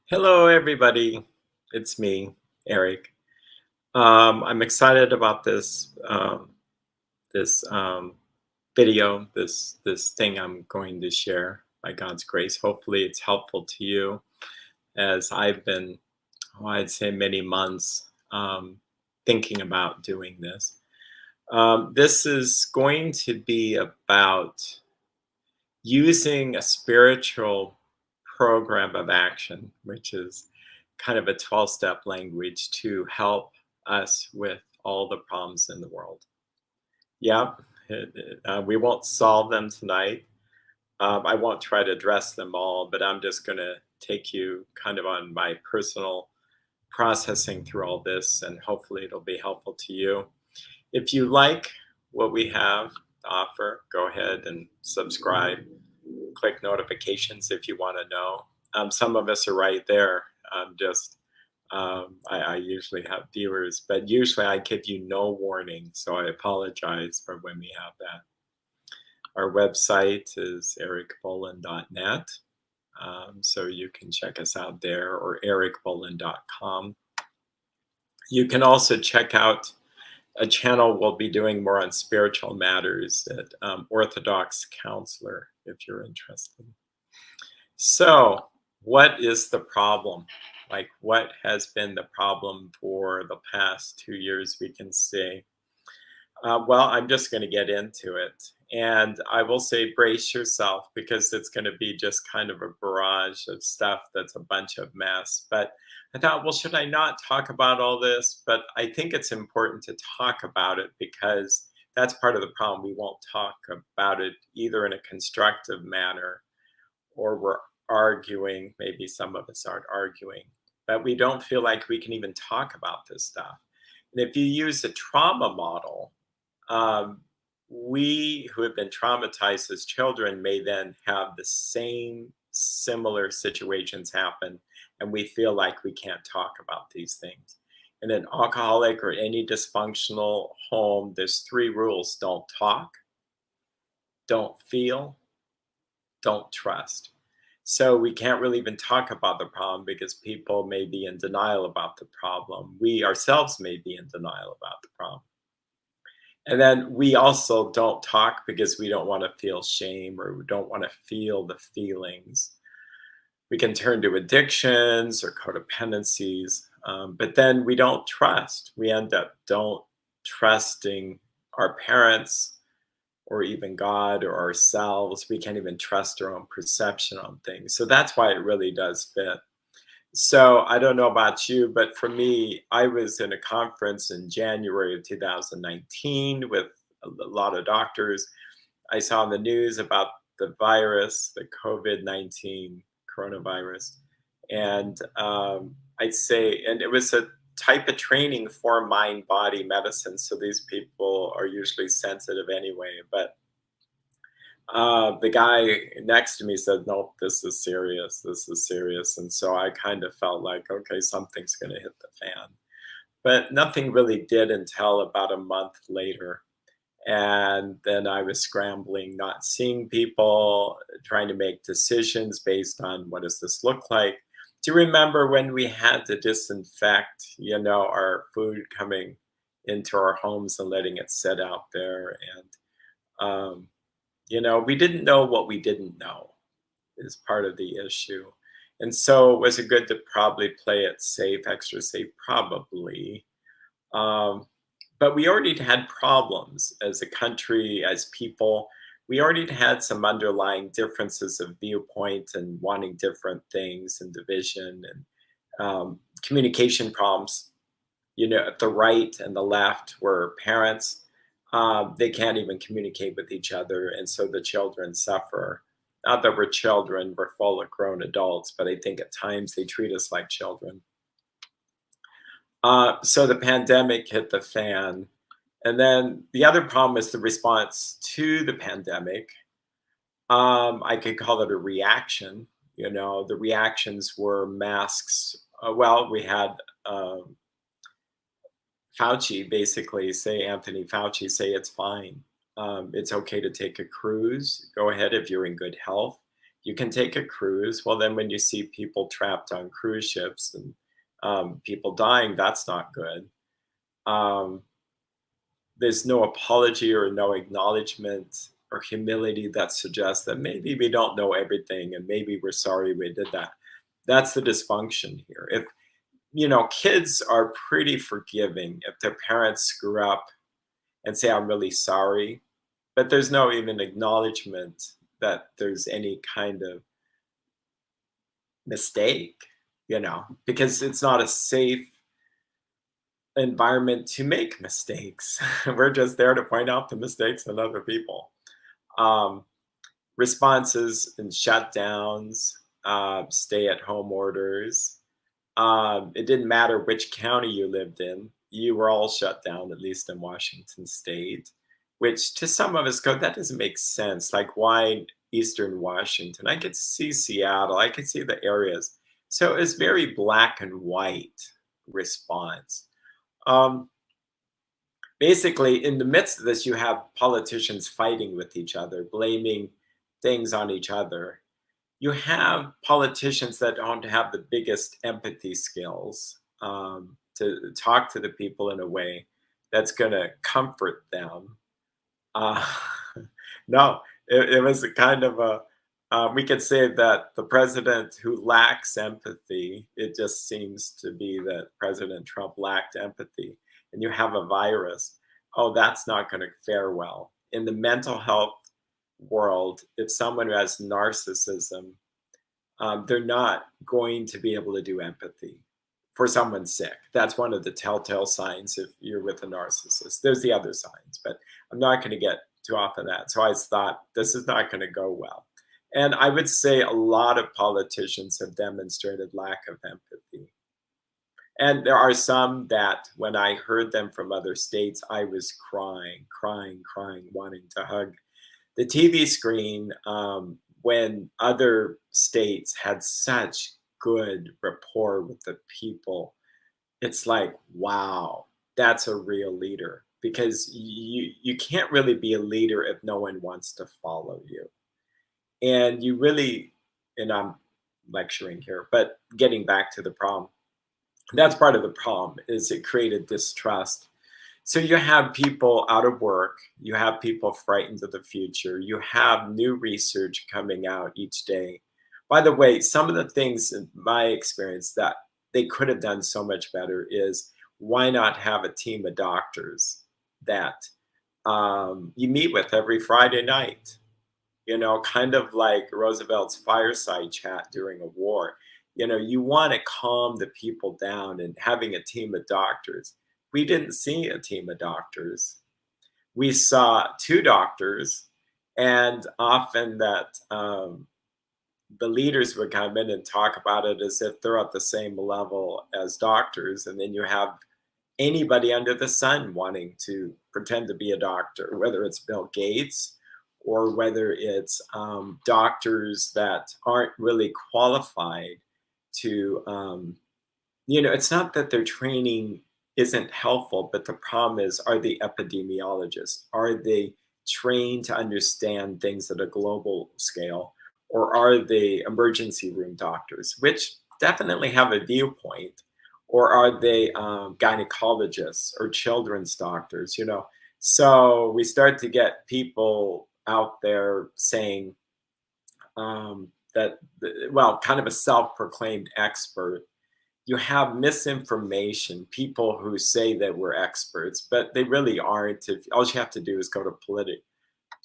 Hello, everybody. It's me, Eric. I'm excited about this video, this thing I'm going to share by God's grace. Hopefully, it's helpful to you, as I've been, I'd say, many months thinking about doing this. This is going to be about using a spiritual program of action, which is kind of a 12-step language to help us with all the problems in the world. Yep, we won't solve them tonight. I won't try to address them all, but I'm just going to take you kind of on my personal processing through all this, and hopefully it'll be helpful to you. If you like what we have to offer, go ahead and subscribe. Click notifications if you want to know. Some of us are right there. I usually have viewers, but usually I give you no warning, so I apologize for when we have that. Our website is ericbolin.net, so you can check us out there, or ericbolin.com. You can also check out a channel we'll be doing more on spiritual matters at Orthodox Counselor, if you're interested. So, what is the problem? Like, what has been the problem for the past 2 years, we can say? Well, I'm just going to get into it. And I will say, brace yourself, because it's going to be just kind of a barrage of stuff that's a bunch of mess. But I thought, well, should I not talk about all this? But I think it's important to talk about it, because that's part of the problem. We won't talk about it either in a constructive manner, or we're arguing. Maybe some of us aren't arguing, but we don't feel like we can even talk about this stuff. And if you use a trauma model, um, we who have been traumatized as children may then have the same similar situations happen, and we feel like we can't talk about these things. In an alcoholic or any dysfunctional home, there's three rules: don't talk, don't feel, don't trust. So we can't really even talk about the problem, because people may be in denial about the problem. We ourselves may be in denial about the problem. And then we also don't talk because we don't want to feel shame, or we don't want to feel the feelings. We can turn to addictions or codependencies, but then we don't trust. We end up don't trusting our parents, or even God, or ourselves. We can't even trust our own perception on things. So that's why it really does fit. So I don't know about you, but for me, I was in a conference in January of 2019 with a lot of doctors. I saw in the news about the virus, the COVID-19 coronavirus. And I'd say, and it was a type of training for mind body medicine. So these people are usually sensitive anyway. But the guy next to me said, "Nope, this is serious. This is serious." And so I kind of felt like, okay, something's going to hit the fan. But nothing really did until about a month later. And then I was scrambling, not seeing people, trying to make decisions based on, what does this look like? Do you remember when we had to disinfect, our food coming into our homes and letting it sit out there? And we didn't know what we didn't know, is part of the issue. And so was it good to probably play it safe, extra safe? Probably. Um, but we already had problems as a country, as people. We already had some underlying differences of viewpoint and wanting different things, and division, and communication problems. At the right and the left were parents. They can't even communicate with each other, and so the children suffer. Not that we're children, we're full of grown adults, but I think at times they treat us like children. So the pandemic hit the fan. And then the other problem is the response to the pandemic. I could call it a reaction. The reactions were masks. Well, we had Anthony Fauci say it's fine. It's okay to take a cruise. Go ahead if you're in good health. You can take a cruise. Well, then when you see people trapped on cruise ships and people dying, that's not good. Um, there's no apology or no acknowledgement or humility that suggests that maybe we don't know everything and maybe we're sorry we did that. That's the dysfunction here. If kids are pretty forgiving if their parents screw up and say, I'm really sorry, but there's no even acknowledgement that there's any kind of mistake, because it's not a safe environment to make mistakes. We're just there to point out the mistakes in other people. Um, Responses and shutdowns, stay at home orders. It didn't matter which county you lived in, you were all shut down, at least in Washington state, which to some of us go, that doesn't make sense. Like, why Eastern Washington? I could see Seattle, I could see the areas. So it's very black and white response. Um, Basically, in the midst of this, you have politicians fighting with each other, blaming things on each other. You have politicians that don't have the biggest empathy skills to talk to the people in a way that's going to comfort them. Uh, no, it was a kind of a, we could say that the president who lacks empathy, it just seems to be that President Trump lacked empathy. And you have a virus. Oh, that's not going to fare well. In the mental health world, if someone who has narcissism, they're not going to be able to do empathy for someone sick. That's one of the telltale signs if you're with a narcissist. There's the other signs, but I'm not going to get too off of that. So I thought this is not going to go well. And I would say a lot of politicians have demonstrated lack of empathy. And there are some that when I heard them from other states, I was crying, crying, crying, wanting to hug the TV screen when other states had such good rapport with the people. It's like, wow, that's a real leader because you can't really be a leader if no one wants to follow you. And you really, and I'm lecturing here, but getting back to the problem, that's part of the problem is it created distrust. So you have people out of work, you have people frightened of the future, you have new research coming out each day. By the way, some of the things in my experience that they could have done so much better is why not have a team of doctors that you meet with every Friday night? Kind of like Roosevelt's fireside chat during a war. You want to calm the people down and having a team of doctors. We didn't see a team of doctors. We saw two doctors, and often that the leaders would come in and talk about it as if they're at the same level as doctors. And then you have anybody under the sun wanting to pretend to be a doctor, whether it's Bill Gates or whether it's doctors that aren't really qualified to, it's not that their training isn't helpful, but the problem is, are they epidemiologists? Are they trained to understand things at a global scale? Or are they emergency room doctors, which definitely have a viewpoint? Or are they gynecologists or children's doctors? So we start to get people out there saying that, well, kind of a self-proclaimed expert. You have misinformation, people who say that we're experts, but they really aren't. If all you have to do is go to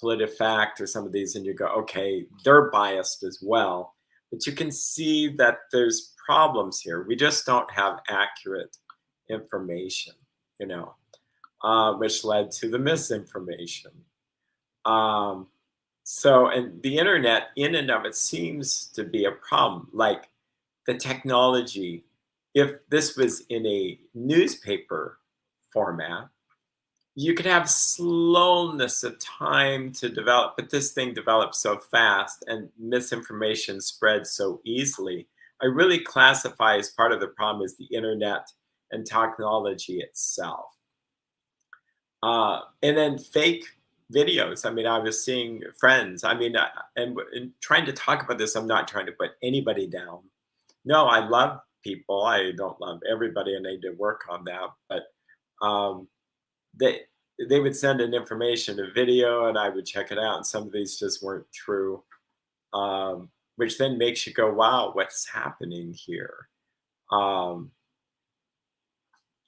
PolitiFact or some of these, and you go, okay, they're biased as well. But you can see that there's problems here. We just don't have accurate information, which led to the misinformation. And the internet, in and of it, seems to be a problem. Like the technology, if this was in a newspaper format, you could have slowness of time to develop, but this thing develops so fast and misinformation spreads so easily. I really classify as part of the problem is the internet and technology itself. And then fake videos. I mean, I was seeing friends. I mean, and trying to talk about this, I'm not trying to put anybody down. No, I love people. I don't love everybody, and I need to work on that. But um, they they would send an information, a video, and I would check it out. And some of these just weren't true, which then makes you go, "Wow, what's happening here?" Um,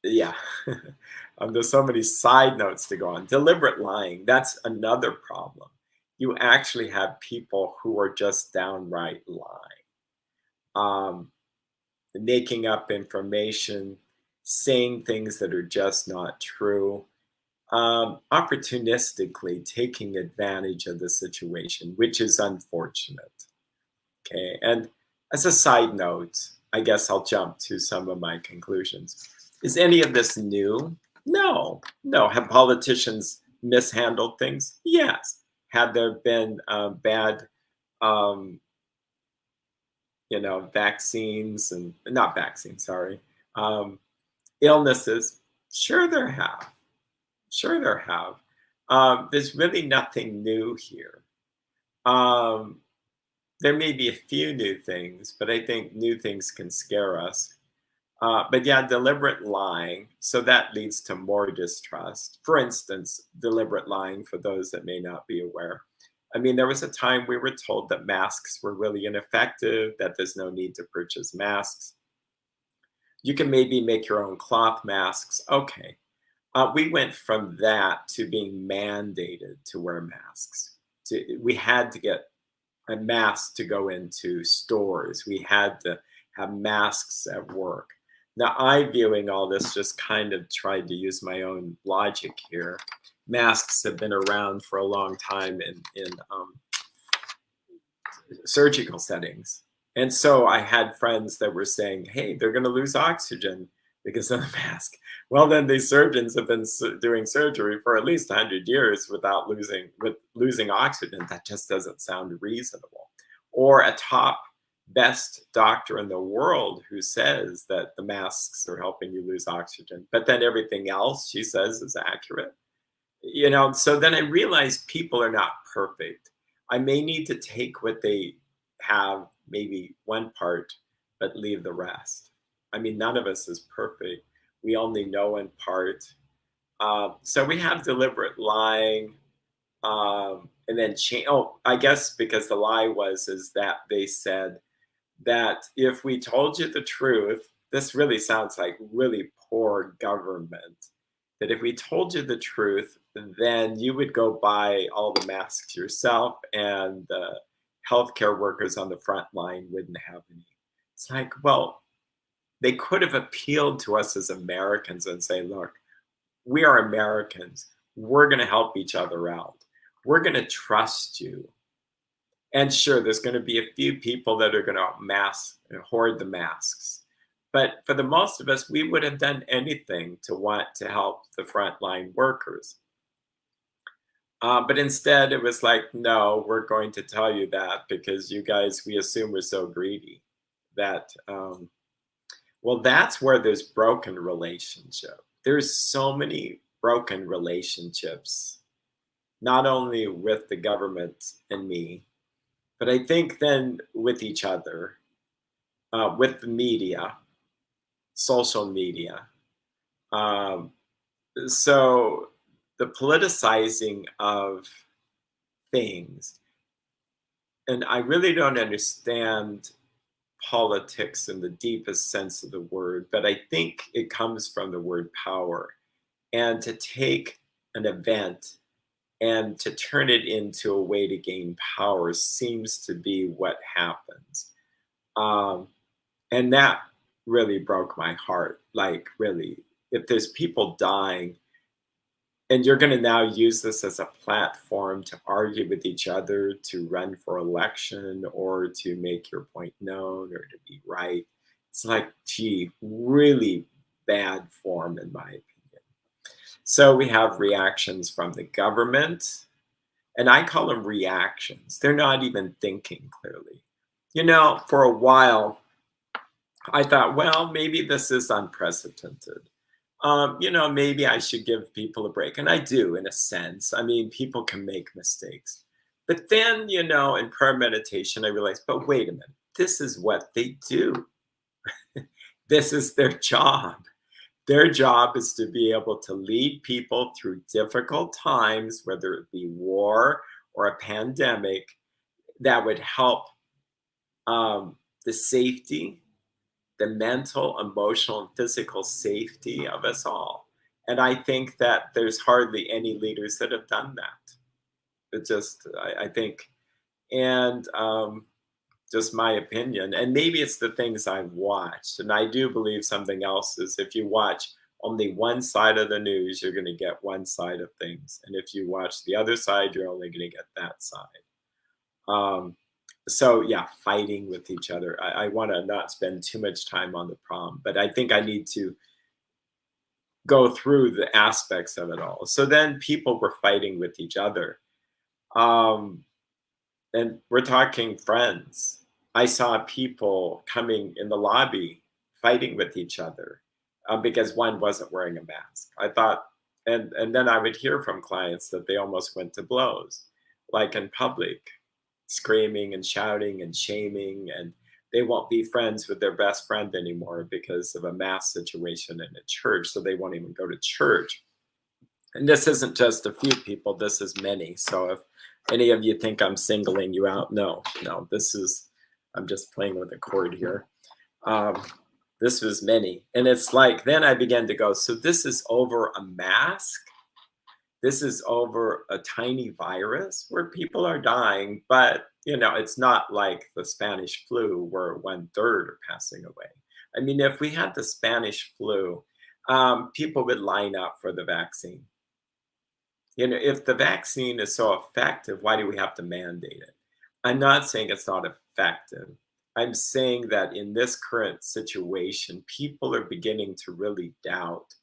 yeah. There's so many side notes to go on. Deliberate lying, that's another problem. You actually have people who are just downright lying, um, making up information, saying things that are just not true, opportunistically taking advantage of the situation, which is unfortunate. Okay. And as a side note, I guess I'll jump to some of my conclusions. Is any of this new? No. No. Have politicians mishandled things? Yes. Have there been bad, um, vaccines and not vaccines, sorry, um, illnesses? Sure, there have. Sure, there have. There's really nothing new here. Um, There may be a few new things, but I think new things can scare us. But yeah, deliberate lying. So that leads to more distrust. For instance, deliberate lying for those that may not be aware. I mean, there was a time we were told that masks were really ineffective, that there's no need to purchase masks. You can maybe make your own cloth masks. Okay. We went from that to being mandated to wear masks. We had to get a mask to go into stores. We had to have masks at work. Now, I viewing all this just kind of tried to use my own logic here. Masks have been around for a long time in surgical settings. And so I had friends that were saying, hey, they're going to lose oxygen because of the mask. Well, then these surgeons have been doing surgery for at least 100 years without losing oxygen. That just doesn't sound reasonable. Or a top best doctor in the world who says that the masks are helping you lose oxygen, but then everything else she says is accurate. So then I realized people are not perfect. I may need to take what they have, maybe one part, but leave the rest. I mean, none of us is perfect. We only know in part. So we have deliberate lying, and then change. Oh, I guess because the lie is that they said that if we told you the truth, this really sounds like really poor government. That if we told you the truth, then you would go buy all the masks yourself, and the healthcare workers on the front line wouldn't have any. It's like, well, they could have appealed to us as Americans and say, look, we are Americans. We're going to help each other out. We're going to trust you. And sure, there's going to be a few people that are going to hoard the masks. But for the most of us, we would have done anything to want to help the frontline workers. But instead, it was like, no, we're going to tell you that because you guys, we assume we're so greedy that, well, that's where there's broken relationship. There's so many broken relationships, not only with the government and me, but I think then with each other, with the media, social media. Um, so the politicizing of things, and I really don't understand politics in the deepest sense of the word, but I think it comes from the word power. And to take an event and to turn it into a way to gain power seems to be what happens. Um, and that really broke my heart. Like, really, if there's people dying, and you're going to now use this as a platform to argue with each other, to run for election, or to make your point known, or to be right. It's like, gee, really bad form, in my opinion. So we have reactions from the government, and I call them reactions. They're not even thinking clearly. For a while, I thought, well, maybe this is unprecedented. maybe I should give people a break. And I do, in a sense. I mean, people can make mistakes. But then, in prayer meditation, I realized, but wait a minute, this is what they do. This is their job. Their job is to be able to lead people through difficult times, whether it be war or a pandemic, that would help the safety, the mental, emotional, and physical safety of us all. And I think that there's hardly any leaders that have done that. It just, I think, and just my opinion. And maybe it's the things I've watched. And I do believe something else is if you watch only one side of the news, you're going to get one side of things. And if you watch the other side, you're only going to get that side. So yeah, fighting with each other. I want to not spend too much time on the problem, but I think I need to go through the aspects of it all. So then people were fighting with each other. Um, and we're talking friends. I saw people coming in the lobby fighting with each other because one wasn't wearing a mask. I thought, and then I would hear from clients that they almost went to blows, like in public, screaming and shouting and shaming, and they won't be friends with their best friend anymore because of a mask situation in a church, so they won't even go to church. And this isn't just a few people, this is many. So if any of you think I'm singling you out, no, this is, I'm just playing with a chord here. This was many. And it's like, then I began to go, so this is over a mask? This is over a tiny virus where people are dying, but it's not like the Spanish flu where 1/3 are passing away. I mean, if we had the Spanish flu, people would line up for the vaccine. If the vaccine is so effective, why do we have to mandate it? I'm not saying it's not effective. I'm saying that in this current situation, people are beginning to really doubt.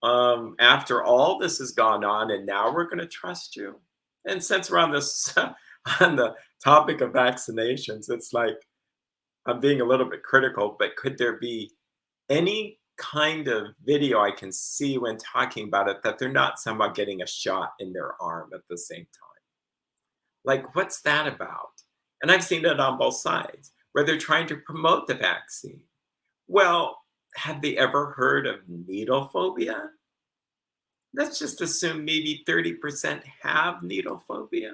After all this has gone on, and now we're going to trust you. And since we're on this on the topic of vaccinations, it's like I'm being a little bit critical, but could there be any kind of video I can see when talking about it that they're not somehow getting a shot in their arm at the same time? Like, what's that about? And I've seen it on both sides where they're trying to promote the vaccine. Well, have they ever heard of needle phobia? Let's just assume maybe 30% have needle phobia.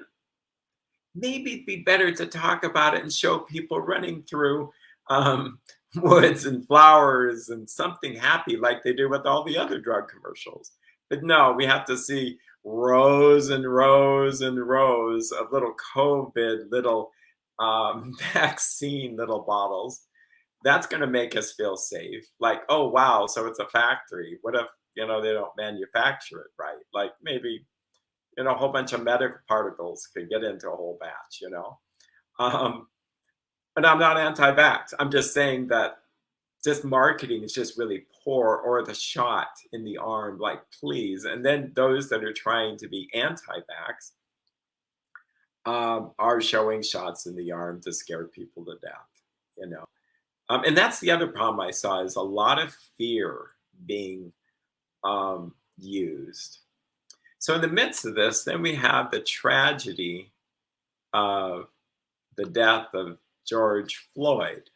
Maybe it'd be better to talk about it and show people running through um, woods and flowers and something happy like they do with all the other drug commercials. But no, we have to see rows and rows and rows of little COVID, little vaccine, little bottles. That's going to make us feel safe. Like, oh, wow, so it's a factory. What if, they don't manufacture it right? Like maybe a whole bunch of medical particles could get into a whole batch. Um, and I'm not anti-vax. I'm just saying that just marketing is just really poor, or the shot in the arm, like please. And then those that are trying to be anti-vax are showing shots in the arm to scare people to death. And that's the other problem I saw is a lot of fear being used. So in the midst of this, then we have the tragedy of the death of George Floyd.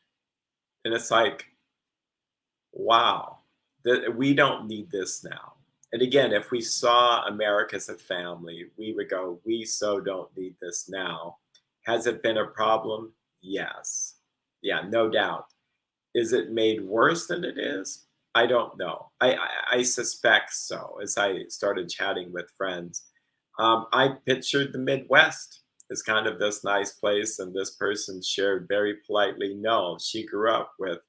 And it's like, wow, we don't need this now. And again, if we saw America as a family, we would go, we so don't need this now. Has it been a problem? Yes. Yeah, no doubt. Is it made worse than it is? I don't know. I suspect so. As I started chatting with friends, I pictured the Midwest as kind of this nice place, and this person shared very politely, no, she grew up with,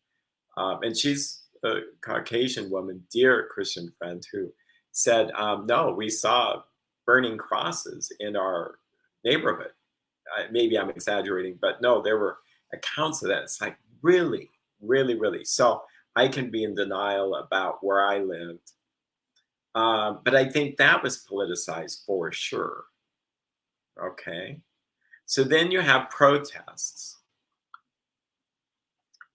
and she's a Caucasian woman, dear Christian friend, who said, no, we saw burning crosses in our neighborhood. Maybe I'm exaggerating, but no, there were accounts of that. It's like, really, really, really. So I can be in denial about where I lived. But I think that was politicized for sure. Okay. So then you have protests.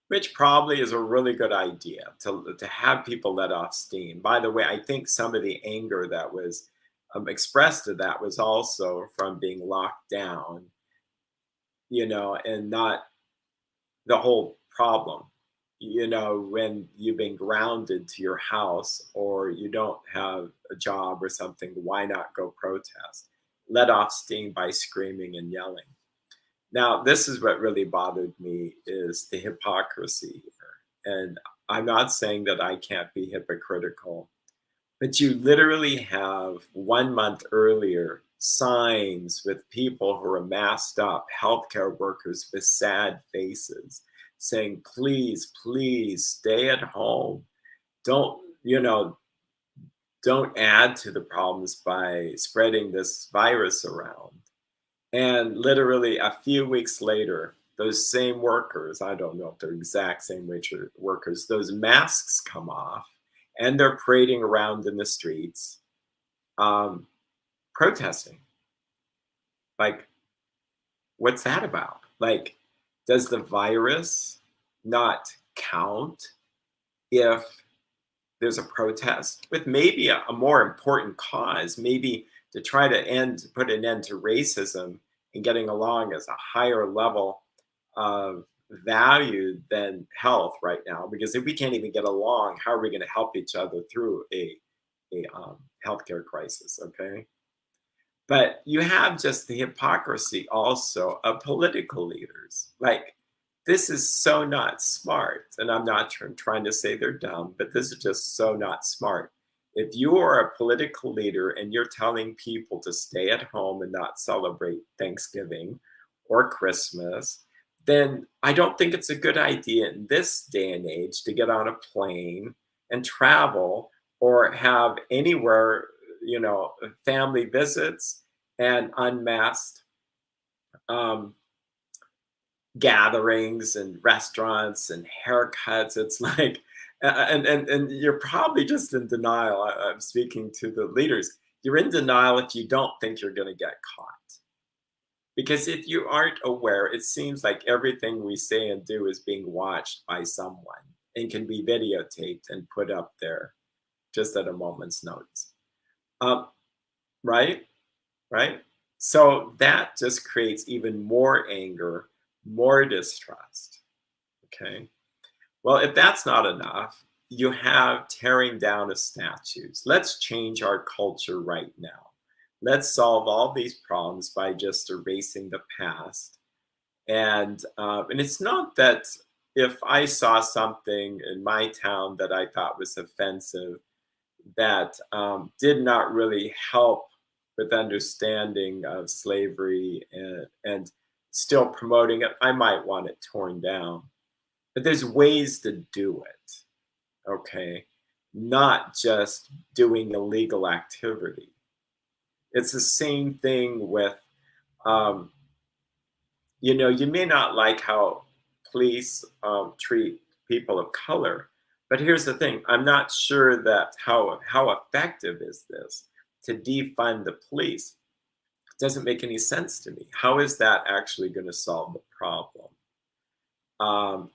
which probably is a really good idea to have people let off steam. By the way, I think some of the anger that was expressed to that was also from being locked down, and not the whole problem. When you've been grounded to your house or you don't have a job or something, why not go protest? Let off steam by screaming and yelling. Now, this is what really bothered me is the hypocrisy here. And I'm not saying that I can't be hypocritical, but you literally have 1 month earlier signs with people who are masked up, healthcare workers with sad faces, saying, please, please stay at home. Don't, don't add to the problems by spreading this virus around. And literally a few weeks later, those same workers, I don't know if they're exact same workers, those masks come off and they're parading around in the streets, um, protesting. Like, what's that about? Like, does the virus not count if there's a protest with maybe a more important cause, maybe to try to put an end to racism and getting along as a higher level of value than health right now? Because if we can't even get along, how are we going to help each other through a healthcare crisis? Okay. But you have just the hypocrisy also of political leaders. Like, this is so not smart. And I'm not trying to say they're dumb, but this is just so not smart. If you are a political leader and you're telling people to stay at home and not celebrate Thanksgiving or Christmas, then I don't think it's a good idea in this day and age to get on a plane and travel or have anywhere, family visits and unmasked um, gatherings and restaurants and haircuts. It's like, and you're probably just in denial. I'm speaking to the leaders. You're in denial if you don't think you're going to get caught. Because if you aren't aware, it seems like everything we say and do is being watched by someone and can be videotaped and put up there just at a moment's notice. Um, right? Right? So that just creates even more anger, more distrust. Okay. Well, if that's not enough, you have tearing down of statues. Let's change our culture right now. Let's solve all these problems by just erasing the past. And it's not that if I saw something in my town that I thought was offensive, that did not really help with understanding of slavery and still promoting it, I might want it torn down. But there's ways to do it, okay? Not just doing illegal activity. It's the same thing with, um, you may not like how police treat people of color, but here's the thing: I'm not sure that how effective is this to defund the police. It doesn't make any sense to me. How is that actually going to solve the problem?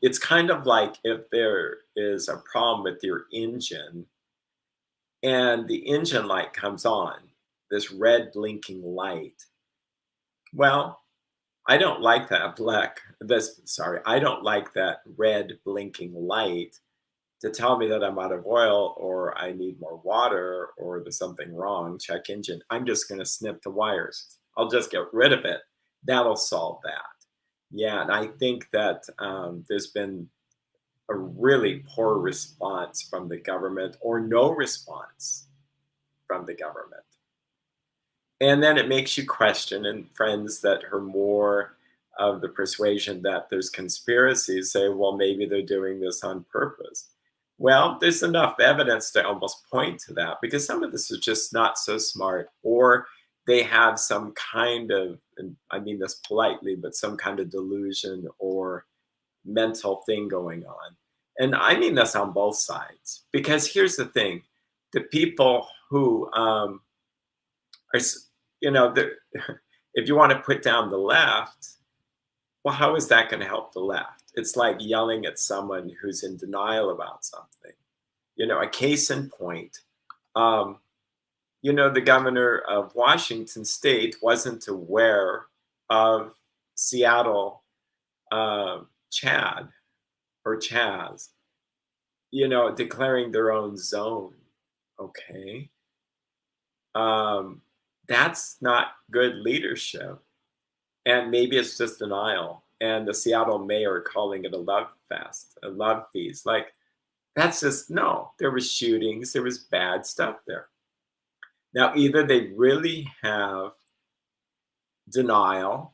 It's kind of like if there is a problem with your engine and the engine light comes on, this red blinking light. Well, I don't like that I don't like that red blinking light to tell me that I'm out of oil or I need more water or there's something wrong, check engine. I'm just going to snip the wires. I'll just get rid of it. That'll solve that. Yeah, and I think that there's been a really poor response from the government or no response from the government. And then it makes you question, and friends that are more of the persuasion that there's conspiracies say, well, maybe they're doing this on purpose. Well, there's enough evidence to almost point to that because some of this is just not so smart, or they have some kind of, and I mean this politely, but some kind of delusion or mental thing going on. And I mean this on both sides because here's the thing: the people who are, if you want to put down the left, well, how is that going to help the left? It's like yelling at someone who's in denial about something. A case in point, um, the governor of Washington State wasn't aware of Seattle Chad or Chaz, declaring their own zone. Okay. Um, that's not good leadership. And maybe it's just denial. And the Seattle mayor calling it a love fest, a love feast. Like, that's just no. There was shootings, there was bad stuff there. Now, either they really have denial,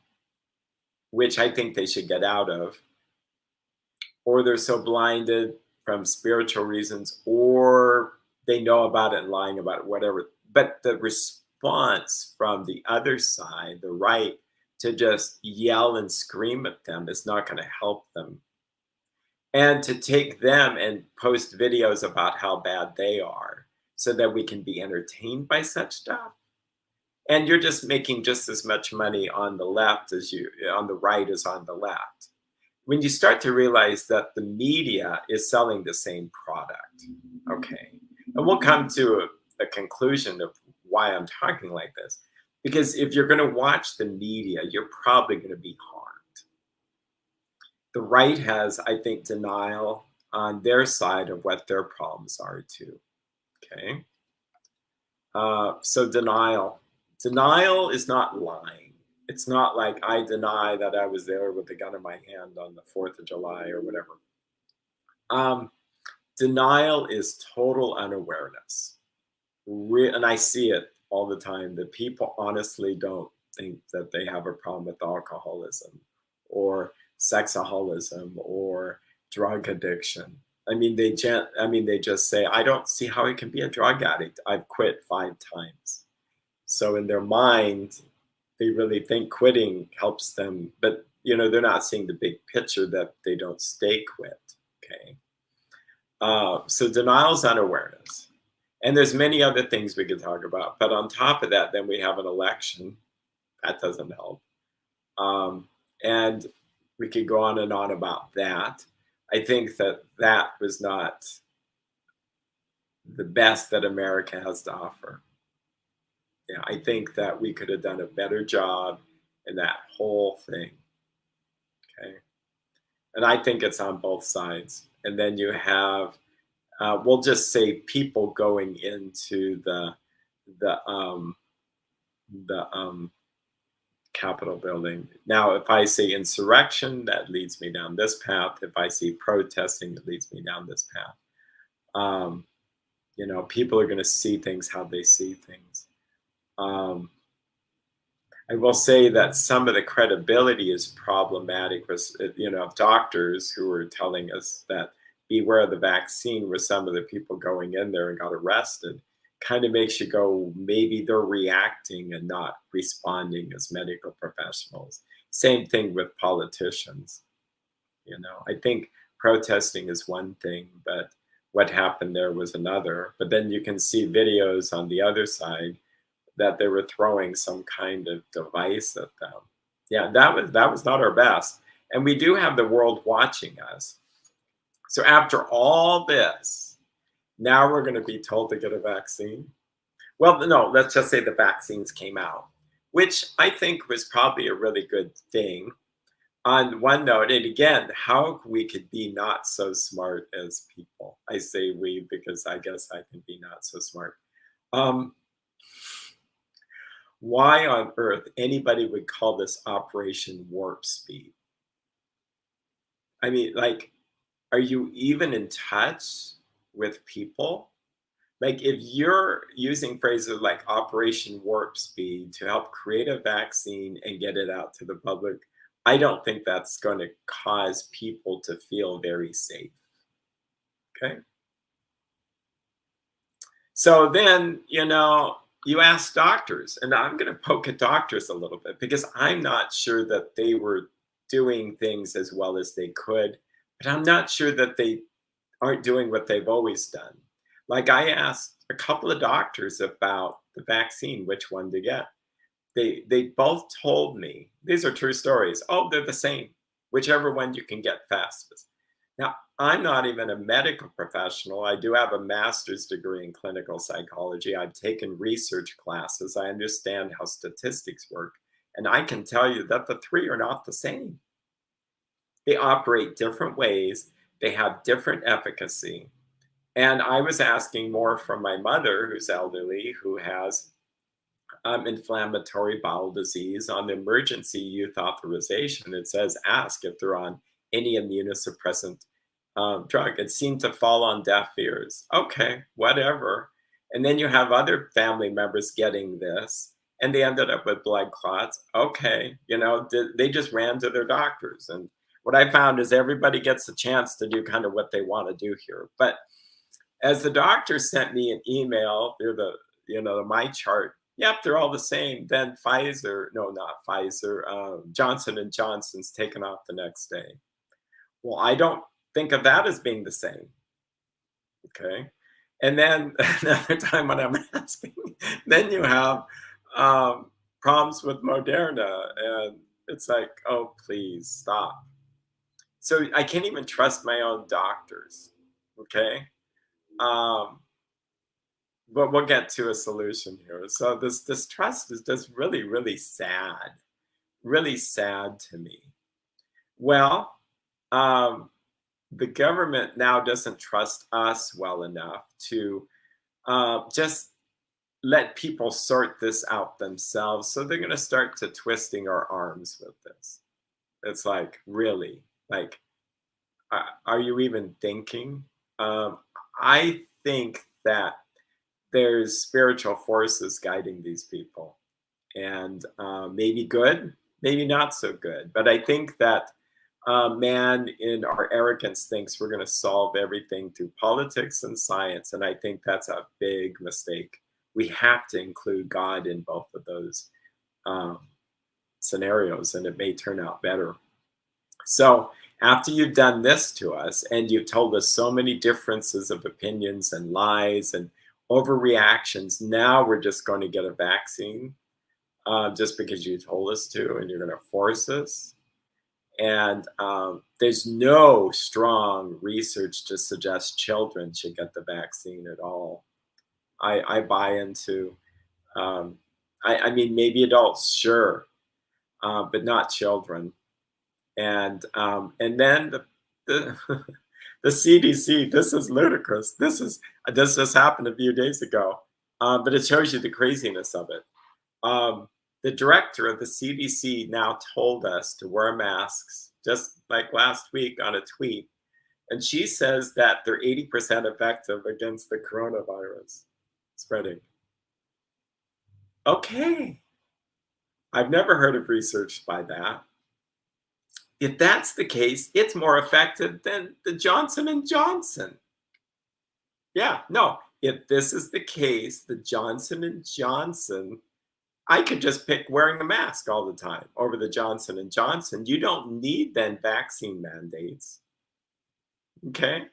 which I think they should get out of, or they're so blinded from spiritual reasons, or they know about it and lying about it, whatever. But the response from the other side, the right, to just yell and scream at them is not going to help them. And to take them and post videos about how bad they are so that we can be entertained by such stuff. And you're just making just as much money on the left as you on the right as on the left. When you start to realize that the media is selling the same product, okay, and we'll come to a conclusion of why I'm talking like this. Because if you're going to watch the media, you're probably going to be harmed. The right has, I think, denial on their side of what their problems are too. Okay, so denial is not lying. It's not like I deny that I was there with a gun in my hand on the 4th of July or whatever. Denial is total unawareness. And I see it all the time that people honestly don't think that they have a problem with alcoholism or sexaholism or drug addiction. They just say, I don't see how I can be a drug addict. I've quit 5 times. So in their mind, they really think quitting helps them, but they're not seeing the big picture that they don't stay quit. Okay. So denial's unawareness. And there's many other things we could talk about. But on top of that, then we have an election. That doesn't help. And we could go on and on about that. I think that was not the best that America has to offer. Yeah, I think that we could have done a better job in that whole thing. Okay. And I think it's on both sides. And then you have, we'll just say, people going into the Capitol building. Now, if I say insurrection, that leads me down this path. If I see protesting, it leads me down this path. People are going to see things how they see things. I will say that some of the credibility is problematic with, doctors who were telling us that beware of the vaccine, with some of the people going in there and got arrested. Kind of makes you go, maybe they're reacting and not responding as medical professionals. Same thing with politicians. I think protesting is one thing, but what happened there was another. But then you can see videos on the other side that they were throwing some kind of device at them. Yeah, that was not our best. And we do have the world watching us. So after all this, now we're going to be told to get a vaccine. Well, no, let's just say the vaccines came out, which I think was probably a really good thing. On one note, and again, how we could be not so smart as people. I say we because I guess I can be not so smart. Why on earth anybody would call this Operation Warp Speed? Are you even in touch with people? Like, if you're using phrases like Operation Warp Speed to help create a vaccine and get it out to the public, I don't think that's going to cause people to feel very safe. Okay. So then, you ask doctors, and I'm going to poke at doctors a little bit because I'm not sure that they were doing things as well as they could, but I'm not sure that they aren't doing what they've always done. Like, I asked a couple of doctors about the vaccine, which one to get. They both told me, these are true stories. Oh, they're the same. whichever one you can get fastest. Now, I'm not even a medical professional. I do have a master's degree in clinical psychology. I've taken research classes. I understand how statistics work. And I can tell you that the three are not the same. They operate different ways, they have different efficacy. And I was asking more from my mother, who's elderly, who has inflammatory bowel disease. On the emergency youth authorization, it says ask if they're on any immunosuppressant drug. It seemed to fall on deaf ears. Okay, whatever. And then you have other family members getting this, and they ended up with blood clots. Okay, they just ran to their doctors. And what I found is everybody gets a chance to do kind of what they want to do here. But as the doctor sent me an email through the my chart, yep, they're all the same. Then Pfizer, no, not Pfizer, Johnson and Johnson's taken off the next day. Well, I don't think of that as being the same. Okay. And then another time when I'm asking, then you have problems with Moderna. And it's like, oh, please stop. So I can't even trust my own doctors. Okay. Um, but we'll get to a solution here. So this distrust is just really, really sad to me. Well, um, the government now doesn't trust us well enough to just let people sort this out themselves. So they're going to start to twisting our arms with this. It's like, really, like, are you even thinking? I think that there's spiritual forces guiding these people, and maybe good, maybe not so good. But I think that man, in our arrogance, thinks we're going to solve everything through politics and science, and I think that's a big mistake. We have to include God in both of those um, scenarios, and it may turn out better. So after you've done this to us and you've told us so many differences of opinions and lies and overreactions, now we're just going to get a vaccine just because you told us to, and you're going to force us. And there's no strong research to suggest children should get the vaccine at all. I buy into, I mean, maybe adults, sure, but not children. And then the the CDC. This is ludicrous. This just happened a few days ago, but it shows you the craziness of it. The director of the CDC now told us to wear masks, just like last week on a tweet, and she says that they're 80% effective against the coronavirus spreading. Okay, I've never heard of research by that. If that's the case, it's more effective than the Johnson and Johnson. Yeah, no. If this is the case, the Johnson and Johnson, I could just pick wearing a mask all the time over the Johnson and Johnson. You don't need then vaccine mandates. Okay?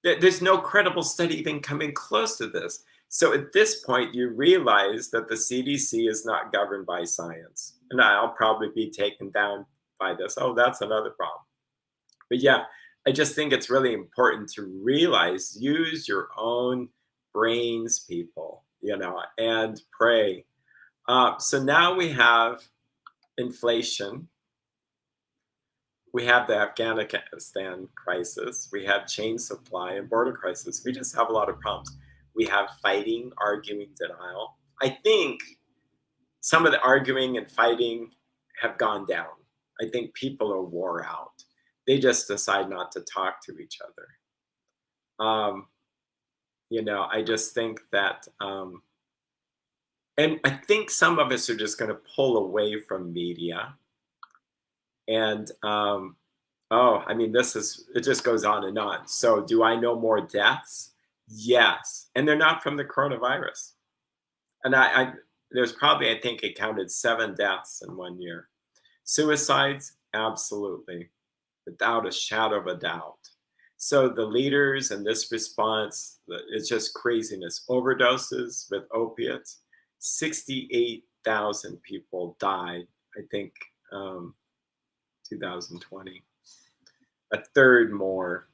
There's no credible study even coming close to this. So at this point, you realize that the CDC is not governed by science. And I'll probably be taken down by this. Oh, that's another problem. But yeah, I just think it's really important to realize, use your own brains, people, and pray. So now we have inflation. We have the Afghanistan crisis. We have chain supply and border crisis. We just have a lot of problems. We have fighting, arguing, denial. I think some of the arguing and fighting have gone down. I think people are wore out. They just decide not to talk to each other. I just think that, and I think some of us are just going to pull away from media. And, I mean, it just goes on and on. So do I know more deaths? Yes. And they're not from the coronavirus. And there's probably, I think it counted 7 deaths in 1 year. Suicides, absolutely, without a shadow of a doubt. So the leaders in this response, it's just craziness. Overdoses with opiates, 68,000 people died, I think, 2020. A third more.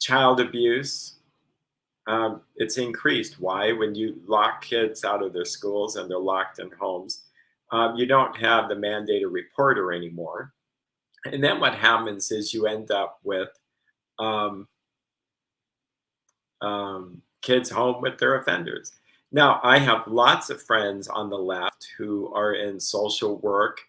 Child abuse, it's increased. Why? When you lock kids out of their schools and they're locked in homes, you don't have the mandated reporter anymore. And then what happens is you end up with um, kids home with their offenders. Now, I have lots of friends on the left who are in social work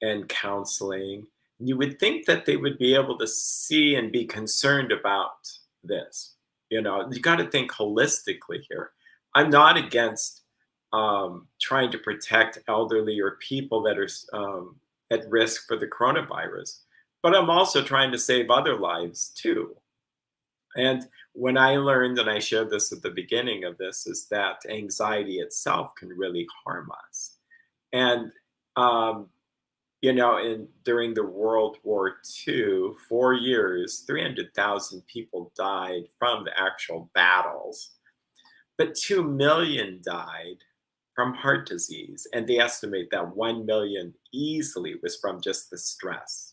and counseling. You would think that they would be able to see and be concerned about this. You know, you got to think holistically here. I'm not against trying to protect elderly or people that are at risk for the coronavirus, but I'm also trying to save other lives too. And when I learned, and I shared this at the beginning of this, is that anxiety itself can really harm us. And um, you know, during the World War II, 4 years, 300,000 people died from the actual battles, but 2 million died from heart disease. And they estimate that 1 million easily was from just the stress.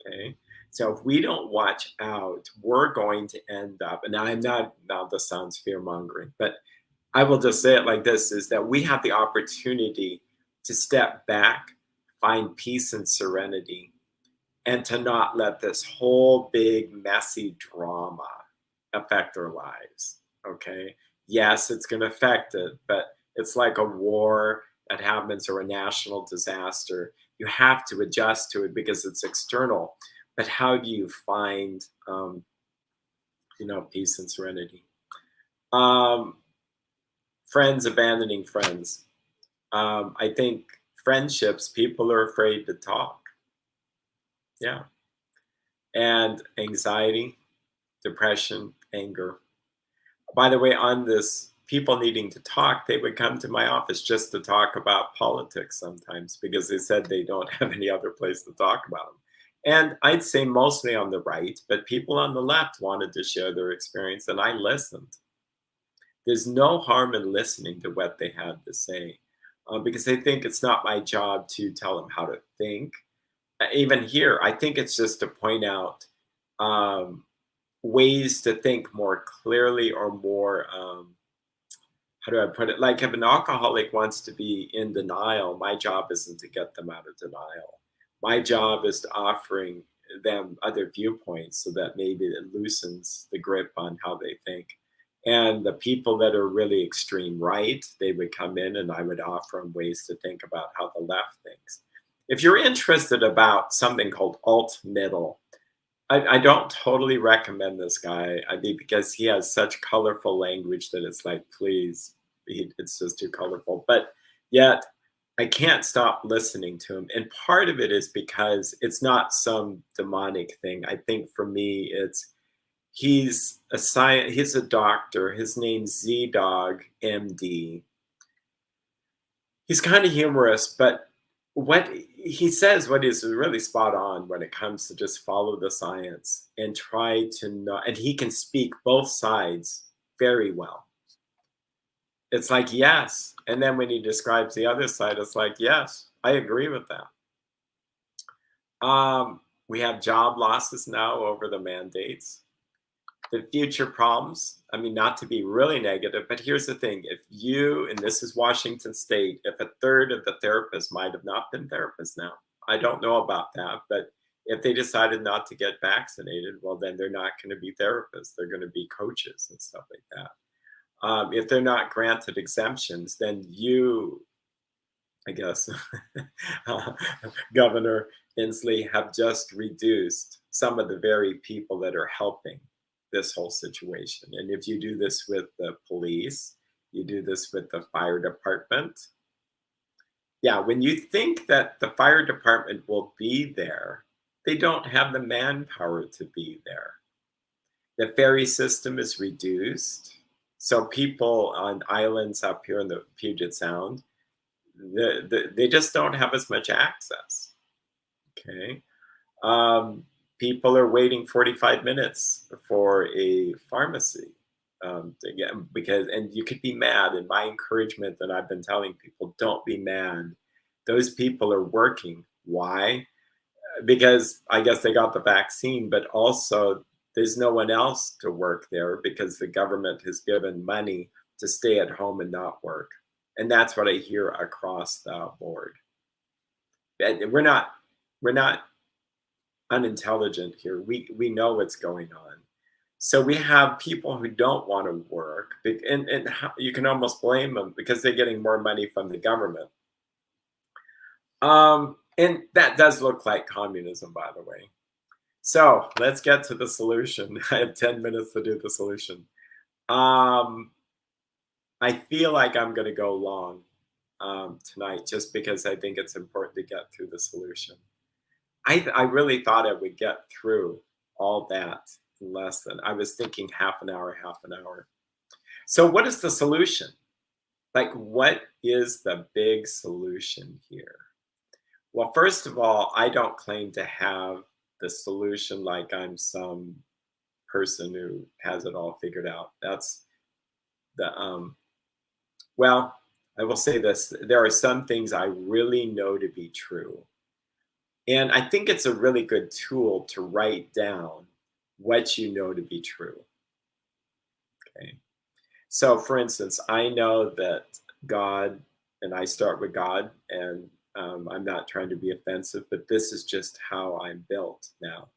Okay. So if we don't watch out, we're going to end up, and I'm not, now this sounds fear mongering, but I will just say it like this, is that we have the opportunity to step back, find peace and serenity, and to not let this whole big messy drama affect our lives. Okay. Yes, it's going to affect it, but it's like a war that happens or a national disaster. You have to adjust to it because it's external. But how do you find, peace and serenity? Um, Friends abandoning friends. I think friendships, people are afraid to talk. Yeah. And anxiety, depression, anger. By the way, on this, people needing to talk, they would come to my office just to talk about politics sometimes because they said they don't have any other place to talk about them. And I'd say mostly on the right, but people on the left wanted to share their experience, and I listened. There's no harm in listening to what they had to say because they think it's not my job to tell them how to think. Even here, I think it's just to point out um, ways to think more clearly or more, how do I put it? Like if an alcoholic wants to be in denial, my job isn't to get them out of denial. My job is to offering them other viewpoints so that maybe it loosens the grip on how they think. And the people that are really extreme right, they would come in and I would offer them ways to think about how the left thinks. If you're interested about something called alt middle, I don't totally recommend this guy. I mean, because he has such colorful language that it's like, please, it's just too colorful. But yet, I can't stop listening to him. And part of it is because it's not some demonic thing. I think for me, it's he's a science. He's a doctor. His name's Z Dog MD. He's kind of humorous, but what he says, what is really spot on when it comes to just follow the science and try to not, and he can speak both sides very well. It's like, yes. And then when he describes the other side, it's like, yes, I agree with that. We have job losses now over the mandates. The future problems, I mean, not to be really negative, but here's the thing. If you, and this is Washington State, if a third of the therapists might have not been therapists now, I don't know about that, but if they decided not to get vaccinated, well, then they're not going to be therapists. They're going to be coaches and stuff like that. If they're not granted exemptions, then you, I guess, Governor Inslee, have just reduced some of the very people that are helping this whole situation. And if you do this with the police, you do this with the fire department. Yeah, when you think that the fire department will be there, they don't have the manpower to be there. The ferry system is reduced. So people on islands up here in the Puget Sound, they just don't have as much access. Okay. People are waiting 45 minutes for a pharmacy to get, because, and you could be mad. And my encouragement that I've been telling people, don't be mad. Those people are working. Why? because I guess they got the vaccine, but also there's no one else to work there because the government has given money to stay at home and not work. And that's what I hear across the board. And we're not unintelligent here. We know what's going on. So we have people who don't want to work, and you can almost blame them because they're getting more money from the government. And that does look like communism, by the way. So let's get to the solution. I have 10 minutes to do the solution. Um, I feel like I'm going to go long tonight just because I think it's important to get through the solution. I really thought I would get through all that in less than, I was thinking half an hour, half an hour. So what is the solution? Like, what is the big solution here? Well, first of all, I don't claim to have the solution like I'm some person who has it all figured out. That's the well, I will say this, there are some things I really know to be true. And I think it's a really good tool to write down what you know to be true. Okay. So, for instance, I know that God, and I start with God, and I'm not trying to be offensive, but this is just how I'm built now,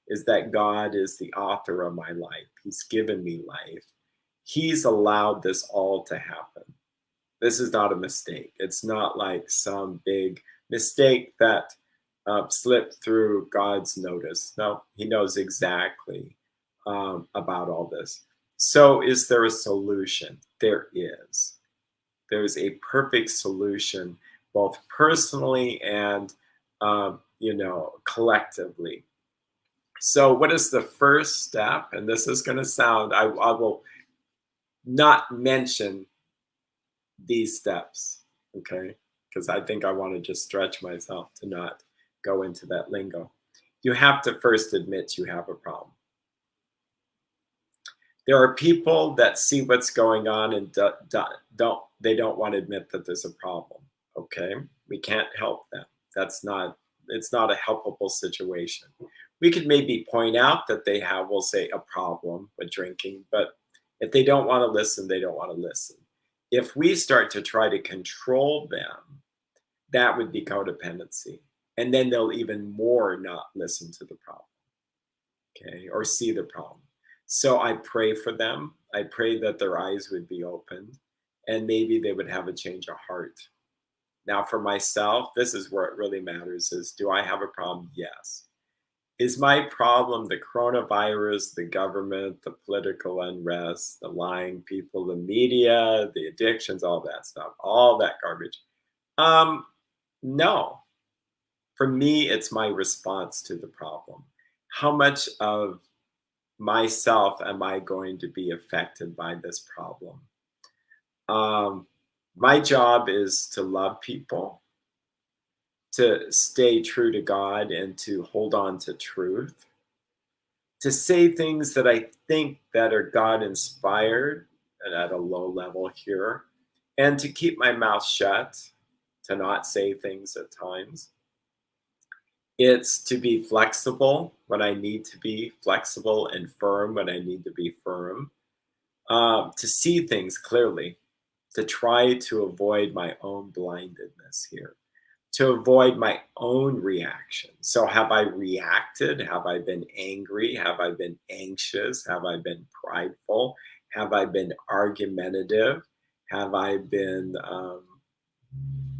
is that God is the author of my life. He's given me life. He's allowed this all to happen. This is not a mistake. It's not like some big mistake that slipped through God's notice. No, he knows exactly about all this. So is there a solution? There is. There's a perfect solution, both personally and collectively. So what is the first step? And this is going to sound, I will not mention these steps, okay? Because I think I want to just stretch myself to not go into that lingo. You have to first admit you have a problem. There are people that see what's going on and don't want to admit that there's a problem. Okay, we can't help them. It's not a helpable situation. We could maybe point out that they have, we'll say, a problem with drinking, but if they don't want to listen, they don't want to listen. If we start to try to control them, that would be codependency. And then they'll even more not listen to the problem, okay, or see the problem. So I pray for them. I pray that their eyes would be opened and maybe they would have a change of heart. Now, for myself, this is where it really matters is, do I have a problem? Yes. Is my problem the coronavirus, the government, the political unrest, the lying people, the media, the addictions, all that stuff, all that garbage? No. For me, it's my response to the problem. How much of myself am I going to be affected by this problem? My job is to love people, to stay true to God, and to hold on to truth, to say things that I think that are God inspired and at a low level here, and to keep my mouth shut, to not say things at times. It's to be flexible when I need to be flexible and firm when I need to be firm, to see things clearly, to try to avoid my own blindedness here, to avoid my own reaction. So, have I reacted? Have I been angry? Have I been anxious? Have I been prideful? Have I been argumentative? Have I been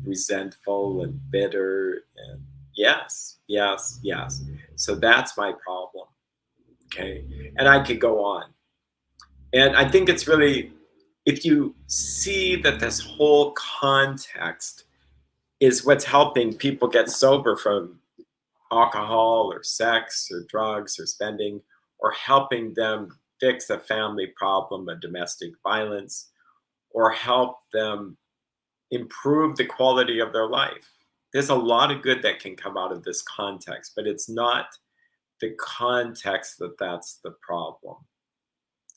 resentful and bitter? And yes, yes, yes. So that's my problem. Okay. And I could go on. And I think it's really, if you see that this whole context is what's helping people get sober from alcohol or sex or drugs or spending, or helping them fix a family problem of domestic violence, or help them improve the quality of their life. There's a lot of good that can come out of this context, but it's not the context that's the problem.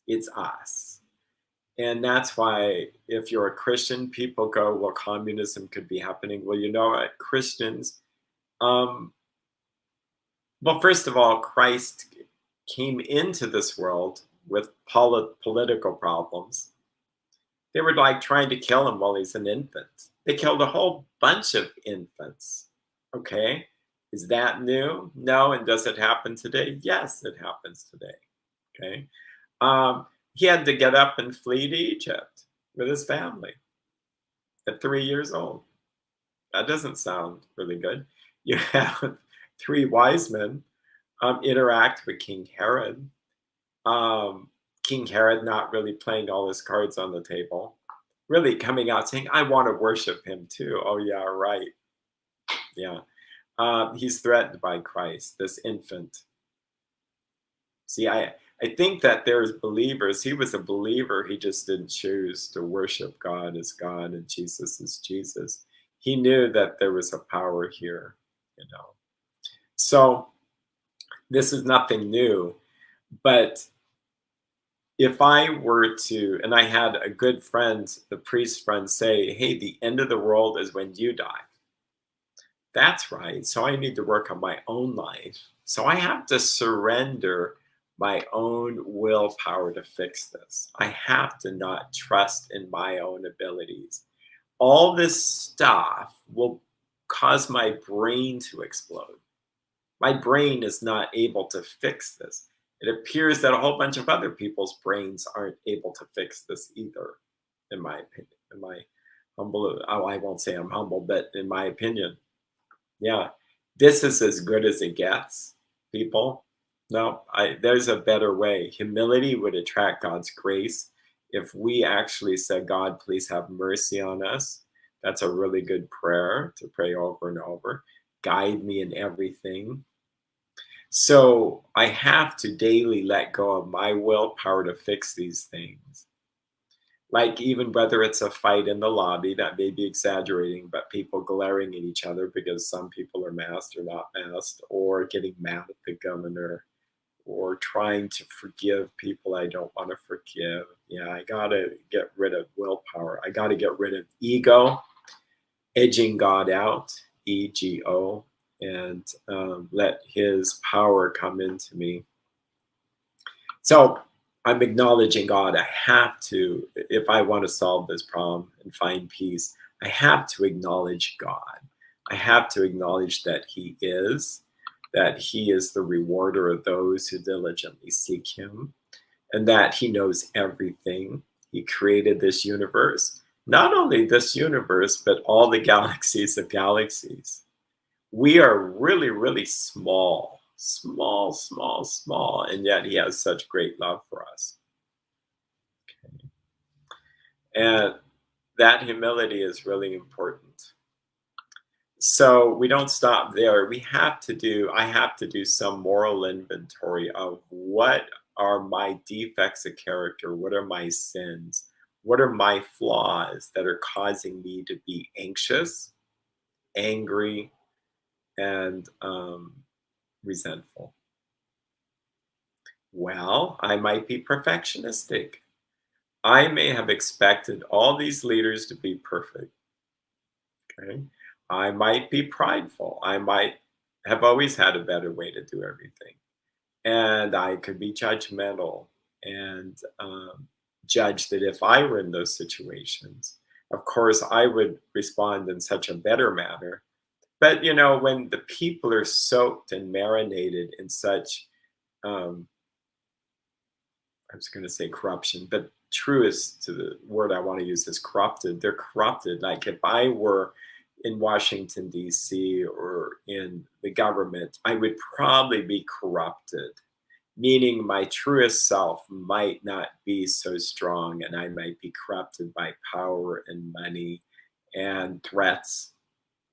It's us. And that's why if you're a Christian, people go, well, communism could be happening. Well, you know what? Christians, Well, first of all, Christ came into this world with political problems. They were like trying to kill him while he's an infant. They killed a whole bunch of infants. Okay. Is that new? No. And does it happen today? Yes, it happens today. Okay. He had to get up and flee to Egypt with his family at 3 years old. That doesn't sound really good. You have three wise men interact with King Herod. Um, King Herod not really playing all his cards on the table, really coming out saying, I want to worship him too. Oh, yeah, right. Yeah. He's threatened by Christ, this infant. See, I think that there's believers. He was a believer. He just didn't choose to worship God as God and Jesus as Jesus. He knew that there was a power here, you know. So this is nothing new. But if I were to, and I had a good friend, the priest friend, say, hey, the end of the world is when you die. That's right. So I need to work on my own life. So I have to surrender my own willpower to fix this. I have to not trust in my own abilities. All this stuff will cause my brain to explode. My brain is not able to fix this. It appears that a whole bunch of other people's brains aren't able to fix this either, in my opinion. In my humble, oh, I won't say I'm humble, but in my opinion, yeah, this is as good as it gets, people. No, there's a better way. Humility would attract God's grace. If we actually said, God, please have mercy on us, that's a really good prayer to pray over and over. Guide me in everything. So I have to daily let go of my willpower to fix these things. Like even whether it's a fight in the lobby, that may be exaggerating, but people glaring at each other because some people are masked or not masked, or getting mad at the governor, or trying to forgive people I don't want to forgive. Yeah, I gotta get rid of willpower. I gotta get rid of ego, edging God out, ego, and let His power come into me. So I'm acknowledging God. I have to, if I want to solve this problem and find peace, I have to acknowledge God. I have to acknowledge that He is the rewarder of those who diligently seek Him, and that He knows everything. He created this universe. Not only this universe, but all the galaxies of galaxies. We are really, really small, small, small, small, and yet He has such great love for us. And that humility is really important. So we don't stop there. I have to do some moral inventory of what are my defects of character? What are my sins? What are my flaws that are causing me to be anxious, angry, and resentful? Well, I might be perfectionistic. I may have expected all these leaders to be perfect. Okay. I might be prideful. I might have always had a better way to do everything. And I could be judgmental and judge that if I were in those situations, of course, I would respond in such a better manner. But, when the people are soaked and marinated in such, um, I was going to say corruption, but truest to the word I want to use is corrupted. They're corrupted. Like if I were in Washington, D.C., or in the government, I would probably be corrupted, meaning my truest self might not be so strong, and I might be corrupted by power and money and threats.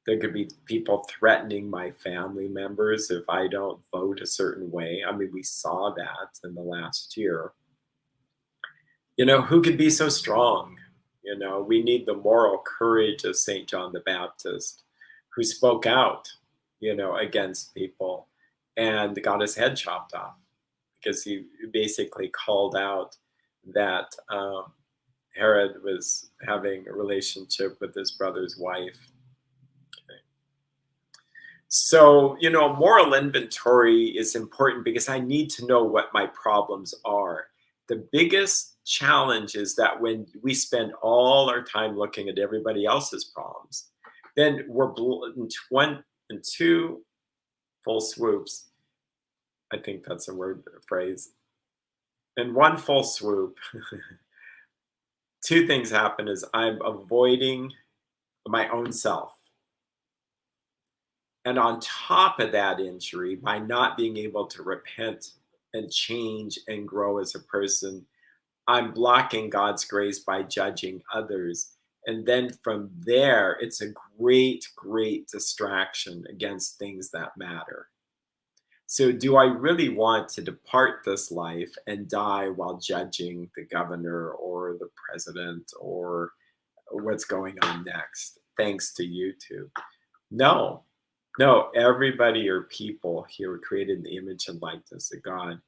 There could be people threatening my family members if I don't vote a certain way. I mean, we saw that in the last year. Who could be so strong? We need the moral courage of St. John the Baptist, who spoke out, against people and got his head chopped off because he basically called out that Herod was having a relationship with his brother's wife. Okay. So, moral inventory is important because I need to know what my problems are. The biggest challenge is that when we spend all our time looking at everybody else's problems, then we're in one and two full swoops. I think that's a word, a phrase. In one full swoop, two things happen is I'm avoiding my own self. And on top of that injury, by not being able to repent and change and grow as a person, I'm blocking God's grace by judging others. And then from there, it's a great, great distraction against things that matter. So, do I really want to depart this life and die while judging the governor or the president or what's going on next, thanks to YouTube? No, no, everybody are people here were created in the image and likeness of God.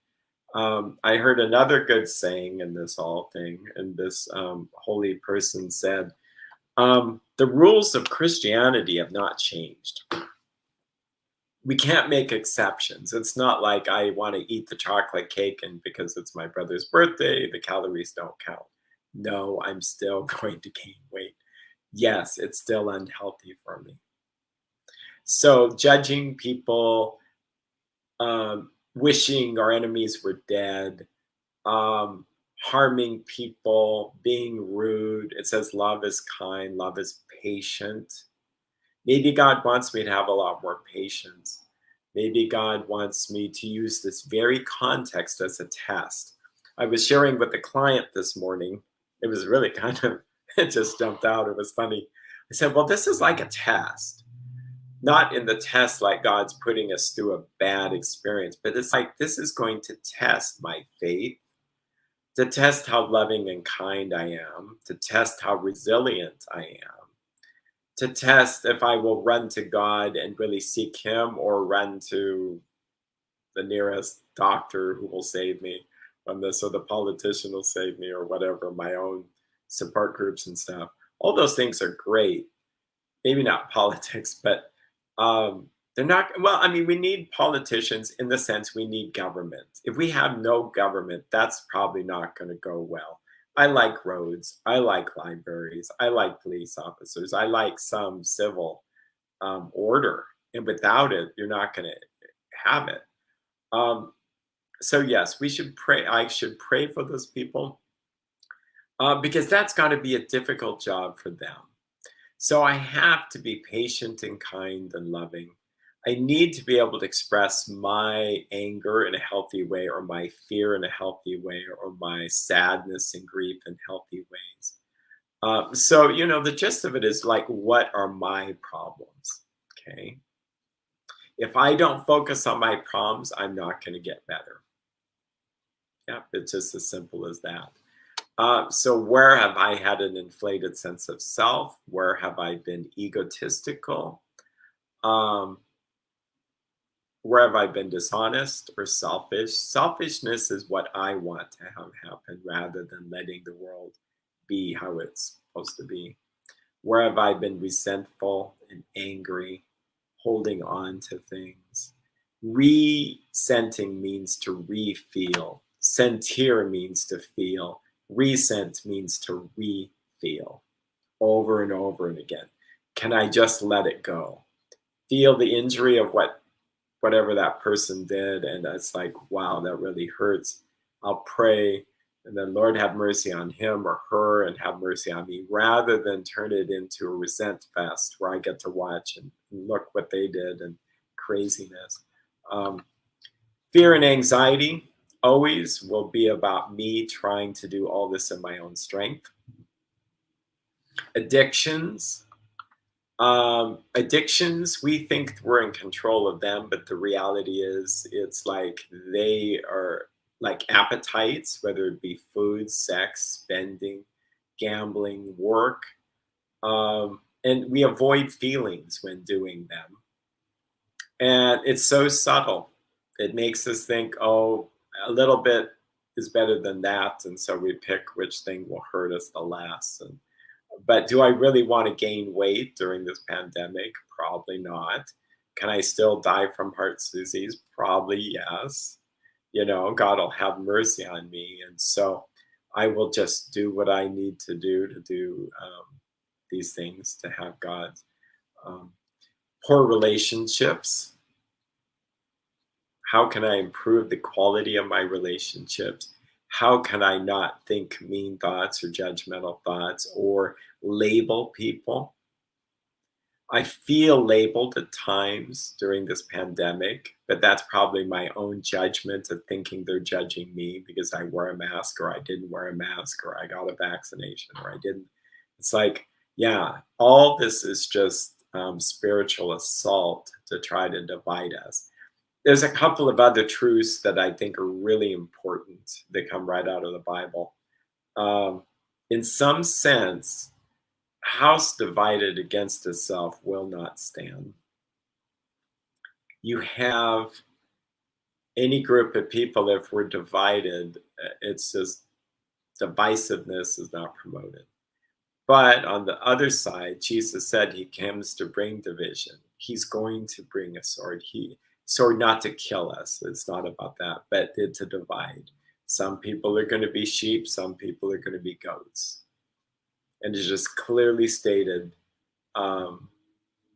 I heard another good saying in this whole thing, and this holy person said, the rules of Christianity have not changed. We can't make exceptions. It's not like I want to eat the chocolate cake and because it's my brother's birthday, the calories don't count. No, I'm still going to gain weight. Yes, it's still unhealthy for me. So judging people, wishing our enemies were dead, harming people, being rude. It says love is kind, love is patient. Maybe God wants me to have a lot more patience. Maybe God wants me to use this very context as a test. I was sharing with a client this morning. It was really kind of, it just jumped out. It was funny. I said, well, this is like a test. Not in the test like God's putting us through a bad experience, but it's like this is going to test my faith, to test how loving and kind I am, to test how resilient I am, to test if I will run to God and really seek Him or run to the nearest doctor who will save me from this, or the politician will save me, or whatever, my own support groups and stuff. All those things are great. Maybe not politics, but they're not, well, I mean, we need politicians in the sense we need government. If we have no government, that's probably not going to go well. I like roads. I like libraries. I like police officers. I like some civil order. And without it, you're not going to have it. So, yes, we should pray. I should pray for those people because that's got to be a difficult job for them. So I have to be patient and kind and loving. I need to be able to express my anger in a healthy way, or my fear in a healthy way, or my sadness and grief in healthy ways. So, the gist of it is like, what are my problems? Okay. If I don't focus on my problems, I'm not going to get better. Yeah, it's just as simple as that. So where have I had an inflated sense of self? Where have I been egotistical? Where have I been dishonest or selfish? Selfishness is what I want to have happen rather than letting the world be how it's supposed to be. Where have I been resentful and angry, holding on to things? Resenting means to re-feel. Sentir means to feel. Resent means to re-feel over and over and again. Can I just let it go? Feel the injury of whatever that person did, and it's like, wow, that really hurts. I'll pray, and then Lord, have mercy on him or her, and have mercy on me, rather than turn it into a resent fest where I get to watch and look what they did and craziness. Fear and anxiety always will be about me trying to do all this in my own strength. Addictions. Addictions, we think we're in control of them, but the reality is it's like they are like appetites, whether it be food, sex, spending, gambling, work. And we avoid feelings when doing them. And it's so subtle. It makes us think, oh, a little bit is better than that. And so we pick which thing will hurt us the less. But do I really want to gain weight during this pandemic? Probably not. Can I still die from heart disease? Probably yes. God will have mercy on me. And so I will just do what I need to do these things to have God. Um, Poor relationships. How can I improve the quality of my relationships? How can I not think mean thoughts or judgmental thoughts or label people? I feel labeled at times during this pandemic, but that's probably my own judgment of thinking they're judging me because I wear a mask or I didn't wear a mask or I got a vaccination or I didn't. It's like, yeah, all this is just spiritual assault to try to divide us. There's a couple of other truths that I think are really important that come right out of the Bible. Um, in some sense, house divided against itself will not stand. You have any group of people, if we're divided, it's just divisiveness is not promoted. But on the other side, Jesus said he comes to bring division. He's going to bring a sword. Sword not to kill us. It's not about that, but to divide. Some people are going to be sheep. Some people are going to be goats. And it's just clearly stated um,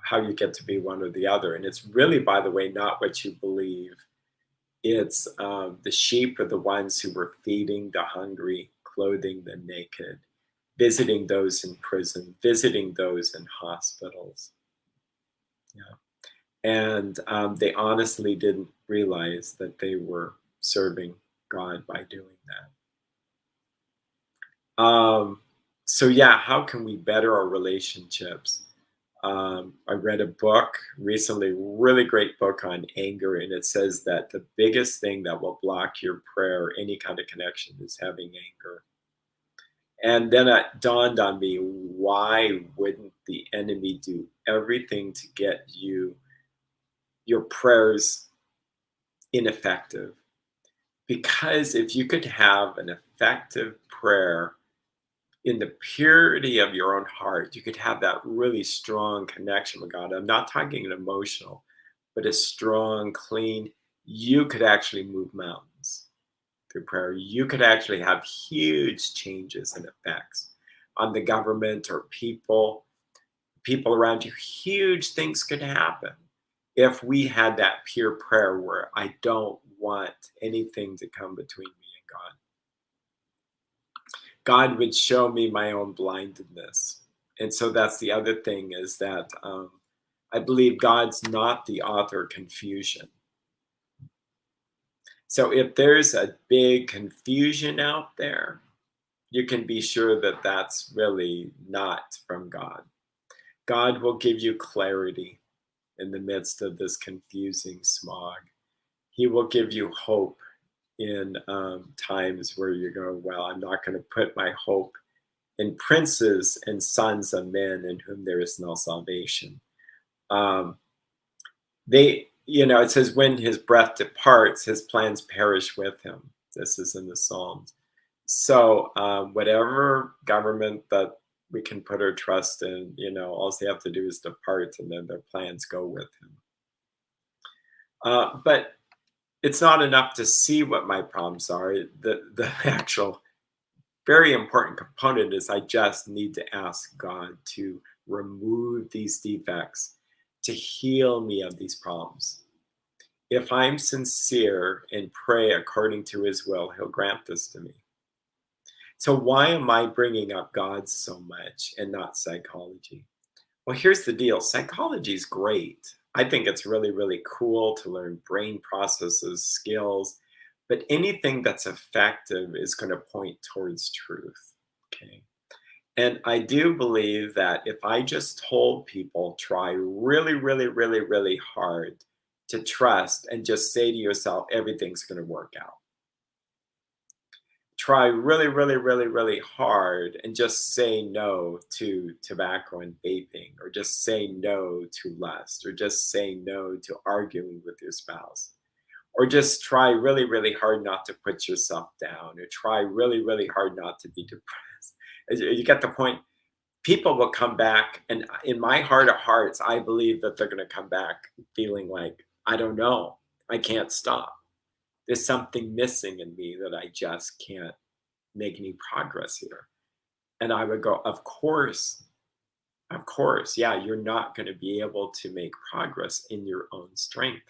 how you get to be one or the other. And it's really, by the way, not what you believe. It's the sheep are the ones who were feeding the hungry, clothing the naked, visiting those in prison, visiting those in hospitals. Yeah. And they honestly didn't realize that they were serving God by doing that. So, yeah, how can we better our relationships? I read a book recently, really great book on anger, and it says that the biggest thing that will block your prayer, any kind of connection, is having anger. And then it dawned on me, why wouldn't the enemy do everything to get your prayers ineffective? Because if you could have an effective prayer in the purity of your own heart, you could have that really strong connection with God. I'm not talking an emotional, but a strong, clean, you could actually move mountains through prayer. You could actually have huge changes and effects on the government or people around you. Huge things could happen if we had that pure prayer where I don't want anything to come between me and God. God would show me my own blindness. And so that's the other thing is that I believe God's not the author of confusion. So if there's a big confusion out there, you can be sure that that's really not from God. God will give you clarity in the midst of this confusing smog. He will give you hope in times where you go, well, I'm not going to put my hope in princes and sons of men in whom there is no salvation. It says, when his breath departs, his plans perish with him. This is in the Psalms. So whatever government that we can put our trust in, all they have to do is depart and then their plans go with him. But it's not enough to see what my problems are. The actual very important component is I just need to ask God to remove these defects, to heal me of these problems. If I'm sincere and pray according to his will, he'll grant this to me. So why am I bringing up God so much and not psychology? Well, here's the deal. Psychology is great. I think it's really, really cool to learn brain processes, skills, but anything that's effective is going to point towards truth. Okay. And I do believe that if I just told people, try really, really, really, really hard to trust and just say to yourself, everything's going to work out. Try really, really, really, really hard and just say no to tobacco and vaping, or just say no to lust, or just say no to arguing with your spouse, or just try really, really hard not to put yourself down, or try really, really hard not to be depressed. You get the point. people will come back, and in my heart of hearts, I believe that they're going to come back feeling like, I don't know, I can't stop. There's something missing in me that I just can't make any progress here. And I would go, of course, yeah, you're not going to be able to make progress in your own strength.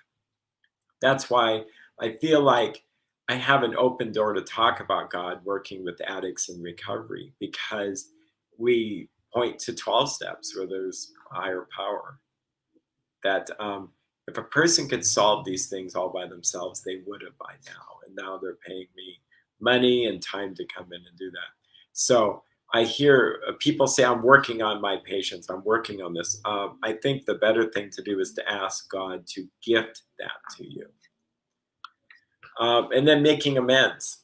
That's why I feel like I have an open door to talk about God working with addicts in recovery, because we point to 12 steps where there's a higher power. That if a person could solve these things all by themselves, they would have by now. And now they're paying me money and time to come in and do that. So I hear people say, I'm working on my patience, I'm working on this. I think the better thing to do is to ask God to gift that to you. And then making amends.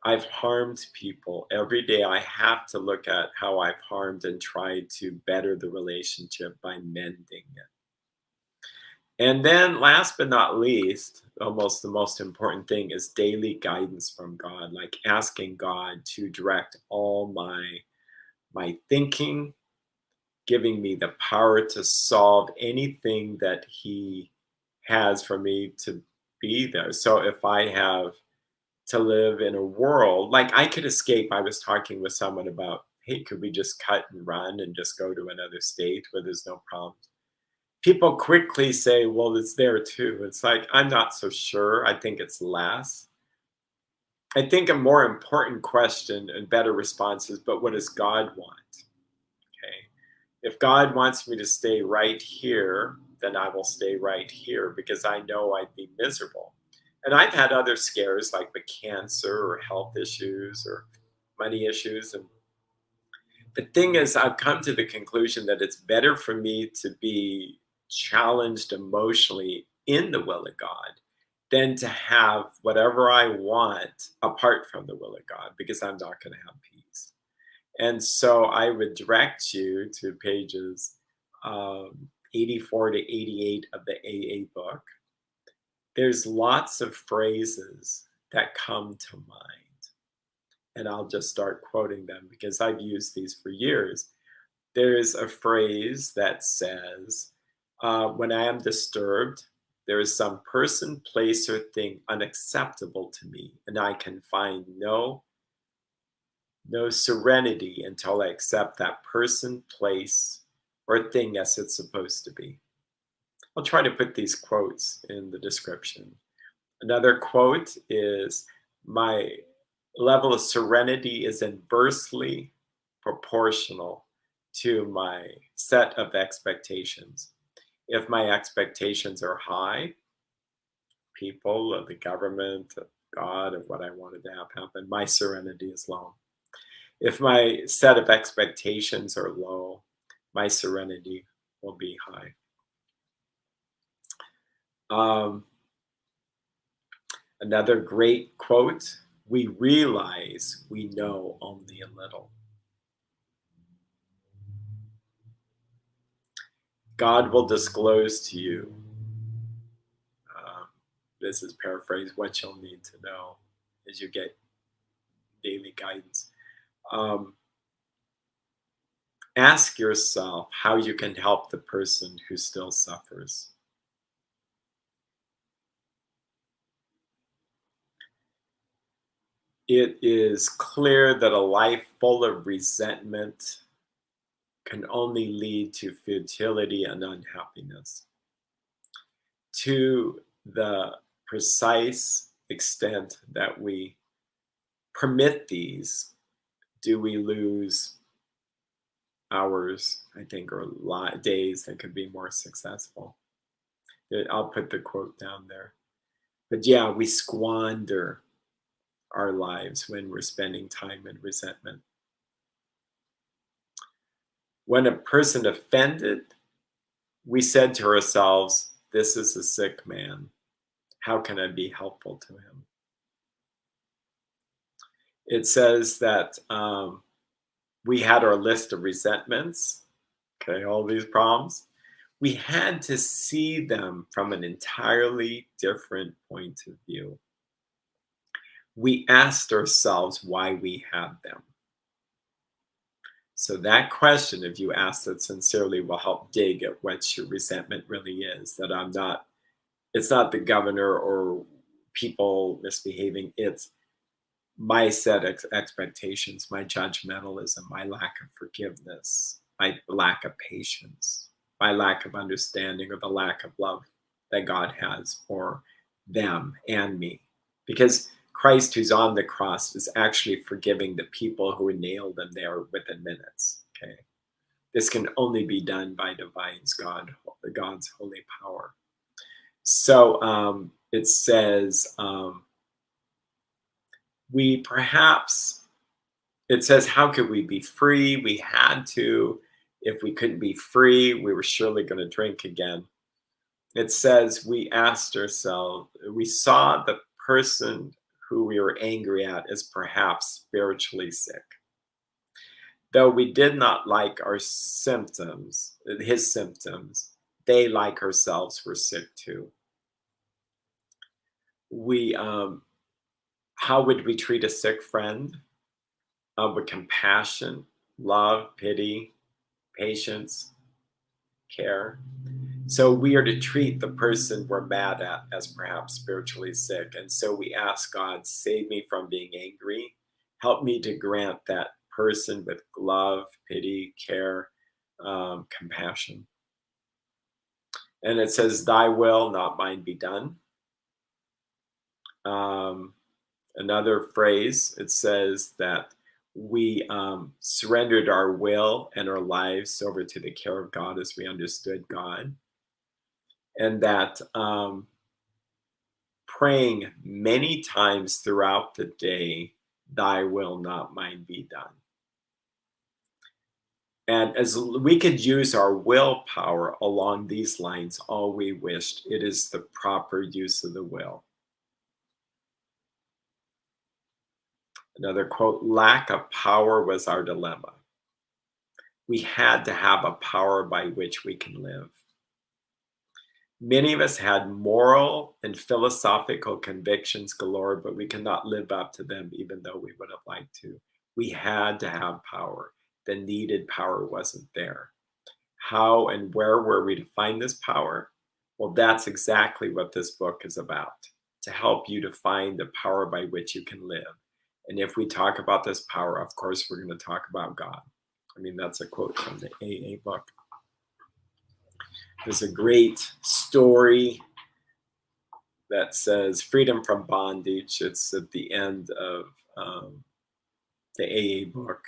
I've harmed people. Every day I have to look at how I've harmed and try to better the relationship by mending it. And then last but not least, almost the most important thing is daily guidance from God, like asking God to direct all my thinking, giving me the power to solve anything that he has for me to be there. So if I have to live in a world like I could escape. I was talking with someone about, hey, could we just cut and run and just go to another state where there's no problems? People quickly say, well, it's there too. It's like, I'm not so sure. I think it's less. I think a more important question and better response is, but what does God want? Okay. If God wants me to stay right here, then I will stay right here because I know I'd be miserable. And I've had other scares like the cancer or health issues or money issues. And the thing is, I've come to the conclusion that it's better for me to be challenged emotionally in the will of God than to have whatever I want apart from the will of God, because I'm not going to have peace. And so I would direct you to pages 84 to 88 of the AA book. There's lots of phrases that come to mind. And I'll just start quoting them because I've used these for years. There's a phrase that says, when I am disturbed, there is some person, place, or thing unacceptable to me, and I can find no serenity until I accept that person, place, or thing as it's supposed to be. I'll try to put these quotes in the description. Another quote is, my level of serenity is inversely proportional to my set of expectations. If my expectations are high, people, of the government, of God, of what I wanted to have happen, my serenity is low. If my set of expectations are low, my serenity will be high. Um, Another great quote, we realize we know only a little. God will disclose to you, uh, this is paraphrased, what you'll need to know as you get daily guidance. Um, Ask yourself how you can help the person who still suffers. It is clear that a life full of resentment can only lead to futility and unhappiness. To the precise extent that we permit these, do we lose hours, I think, or days that could be more successful? I'll put the quote down there. But yeah, we squander our lives when we're spending time in resentment. When a person offended, we said to ourselves, this is a sick man. How can I be helpful to him? It says that we had our list of resentments, okay, all these problems. We had to see them from an entirely different point of view. We asked ourselves why we had them. So that question, if you ask it sincerely, will help dig at what your resentment really is. That I'm not, it's not the governor or people misbehaving. It's my set expectations, my judgmentalism, my lack of forgiveness, my lack of patience, my lack of understanding, or the lack of love that God has for them and me. Because Christ, who's on the cross, is actually forgiving the people who nailed him there within minutes. Okay. This can only be done by God's holy power. So it says, we perhaps, it says, how could we be free? We had to. If we couldn't be free, we were surely going to drink again. It says, we asked ourselves, we saw the person who we were angry at as perhaps spiritually sick. Though we did not like our symptoms, his symptoms, they, like ourselves, were sick too. We, how would we treat a sick friend? With compassion, love, pity, patience, care. So we are to treat the person we're mad at as perhaps spiritually sick. And so we ask God, save me from being angry. Help me to grant that person with love, pity, care, compassion. And it says, thy will, not mine, be done. Another phrase, it says that we surrendered our will and our lives over to the care of God as we understood God. And that praying many times throughout the day, thy will, not mine, be done. And as we could use our willpower along these lines all we wished, it is the proper use of the will. Another quote, lack of power was our dilemma. We had to have a power by which we can live. Many of us had moral and philosophical convictions galore, but we could not live up to them even though we would have liked to. We had to have power. The needed power wasn't there. How and where were we to find this power? Well, that's exactly what this book is about, to help you to find the power by which you can live. And if we talk about this power, of course, we're going to talk about God. I mean, that's a quote from the AA book. There's a great story that says freedom from bondage. It's at the end of the AA book,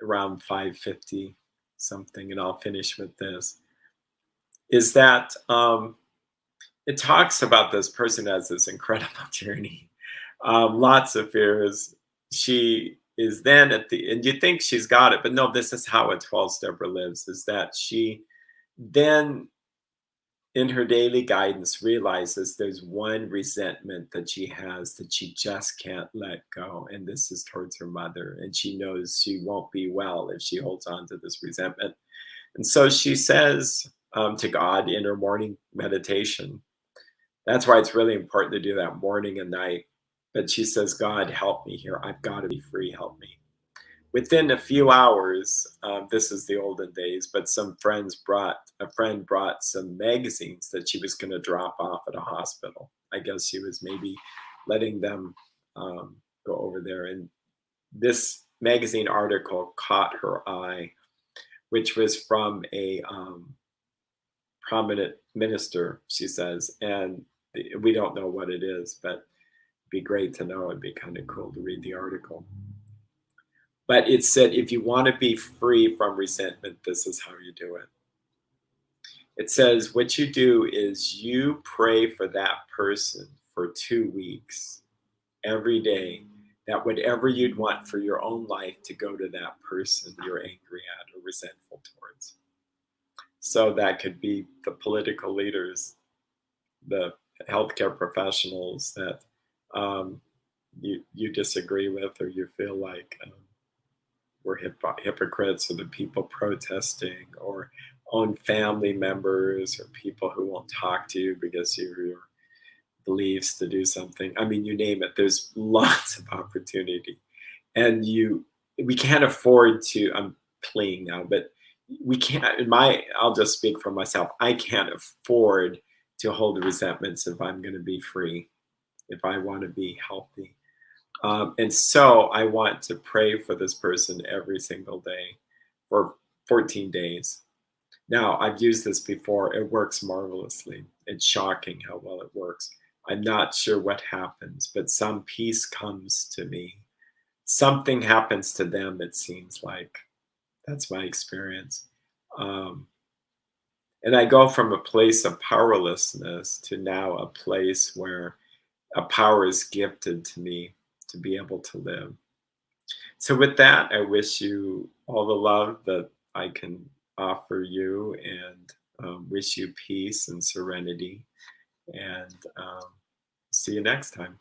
around 550 something, and I'll finish with this, is that it talks about this person as this incredible journey, lots of fears. She is then at the, and you think she's got it, but no, this is how a 12-stepper lives, is that she then in her daily guidance realizes there's one resentment that she has that she just can't let go, and this is towards her mother, and she knows she won't be well if she holds on to this resentment. And so she says to God in her morning meditation, that's why it's really important to do that morning and night, but she says, God, help me here, I've got to be free, help me. Within a few hours, this is the olden days, but a friend brought some magazines that she was going to drop off at a hospital. I guess she was maybe letting them go over there. And this magazine article caught her eye, which was from a prominent minister, she says. And we don't know what it is, but it'd be great to know. It'd be kind of cool to read the article. But it said, if you want to be free from resentment, this is how you do it. It says, what you do is you pray for that person for 2 weeks, every day, that whatever you'd want for your own life to go to that person you're angry at or resentful towards. So that could be the political leaders, the healthcare professionals that you disagree with, or you feel like we're hypocrites, or the people protesting, or own family members, or people who won't talk to you because of your beliefs to do something. I mean, you name it. There's lots of opportunity, and we can't afford to. I'm playing now, but we can't, I'll just speak for myself. I can't afford to hold resentments if I'm going to be free, if I want to be healthy. And so I want to pray for this person every single day for 14 days. Now, I've used this before. It works marvelously. It's shocking how well it works. I'm not sure what happens, but some peace comes to me. Something happens to them, it seems like. That's my experience. Um, and I go from a place of powerlessness to now a place where a power is gifted to me to be able to live. So, with that, I wish you all the love that I can offer you, and wish you peace and serenity. And see you next time.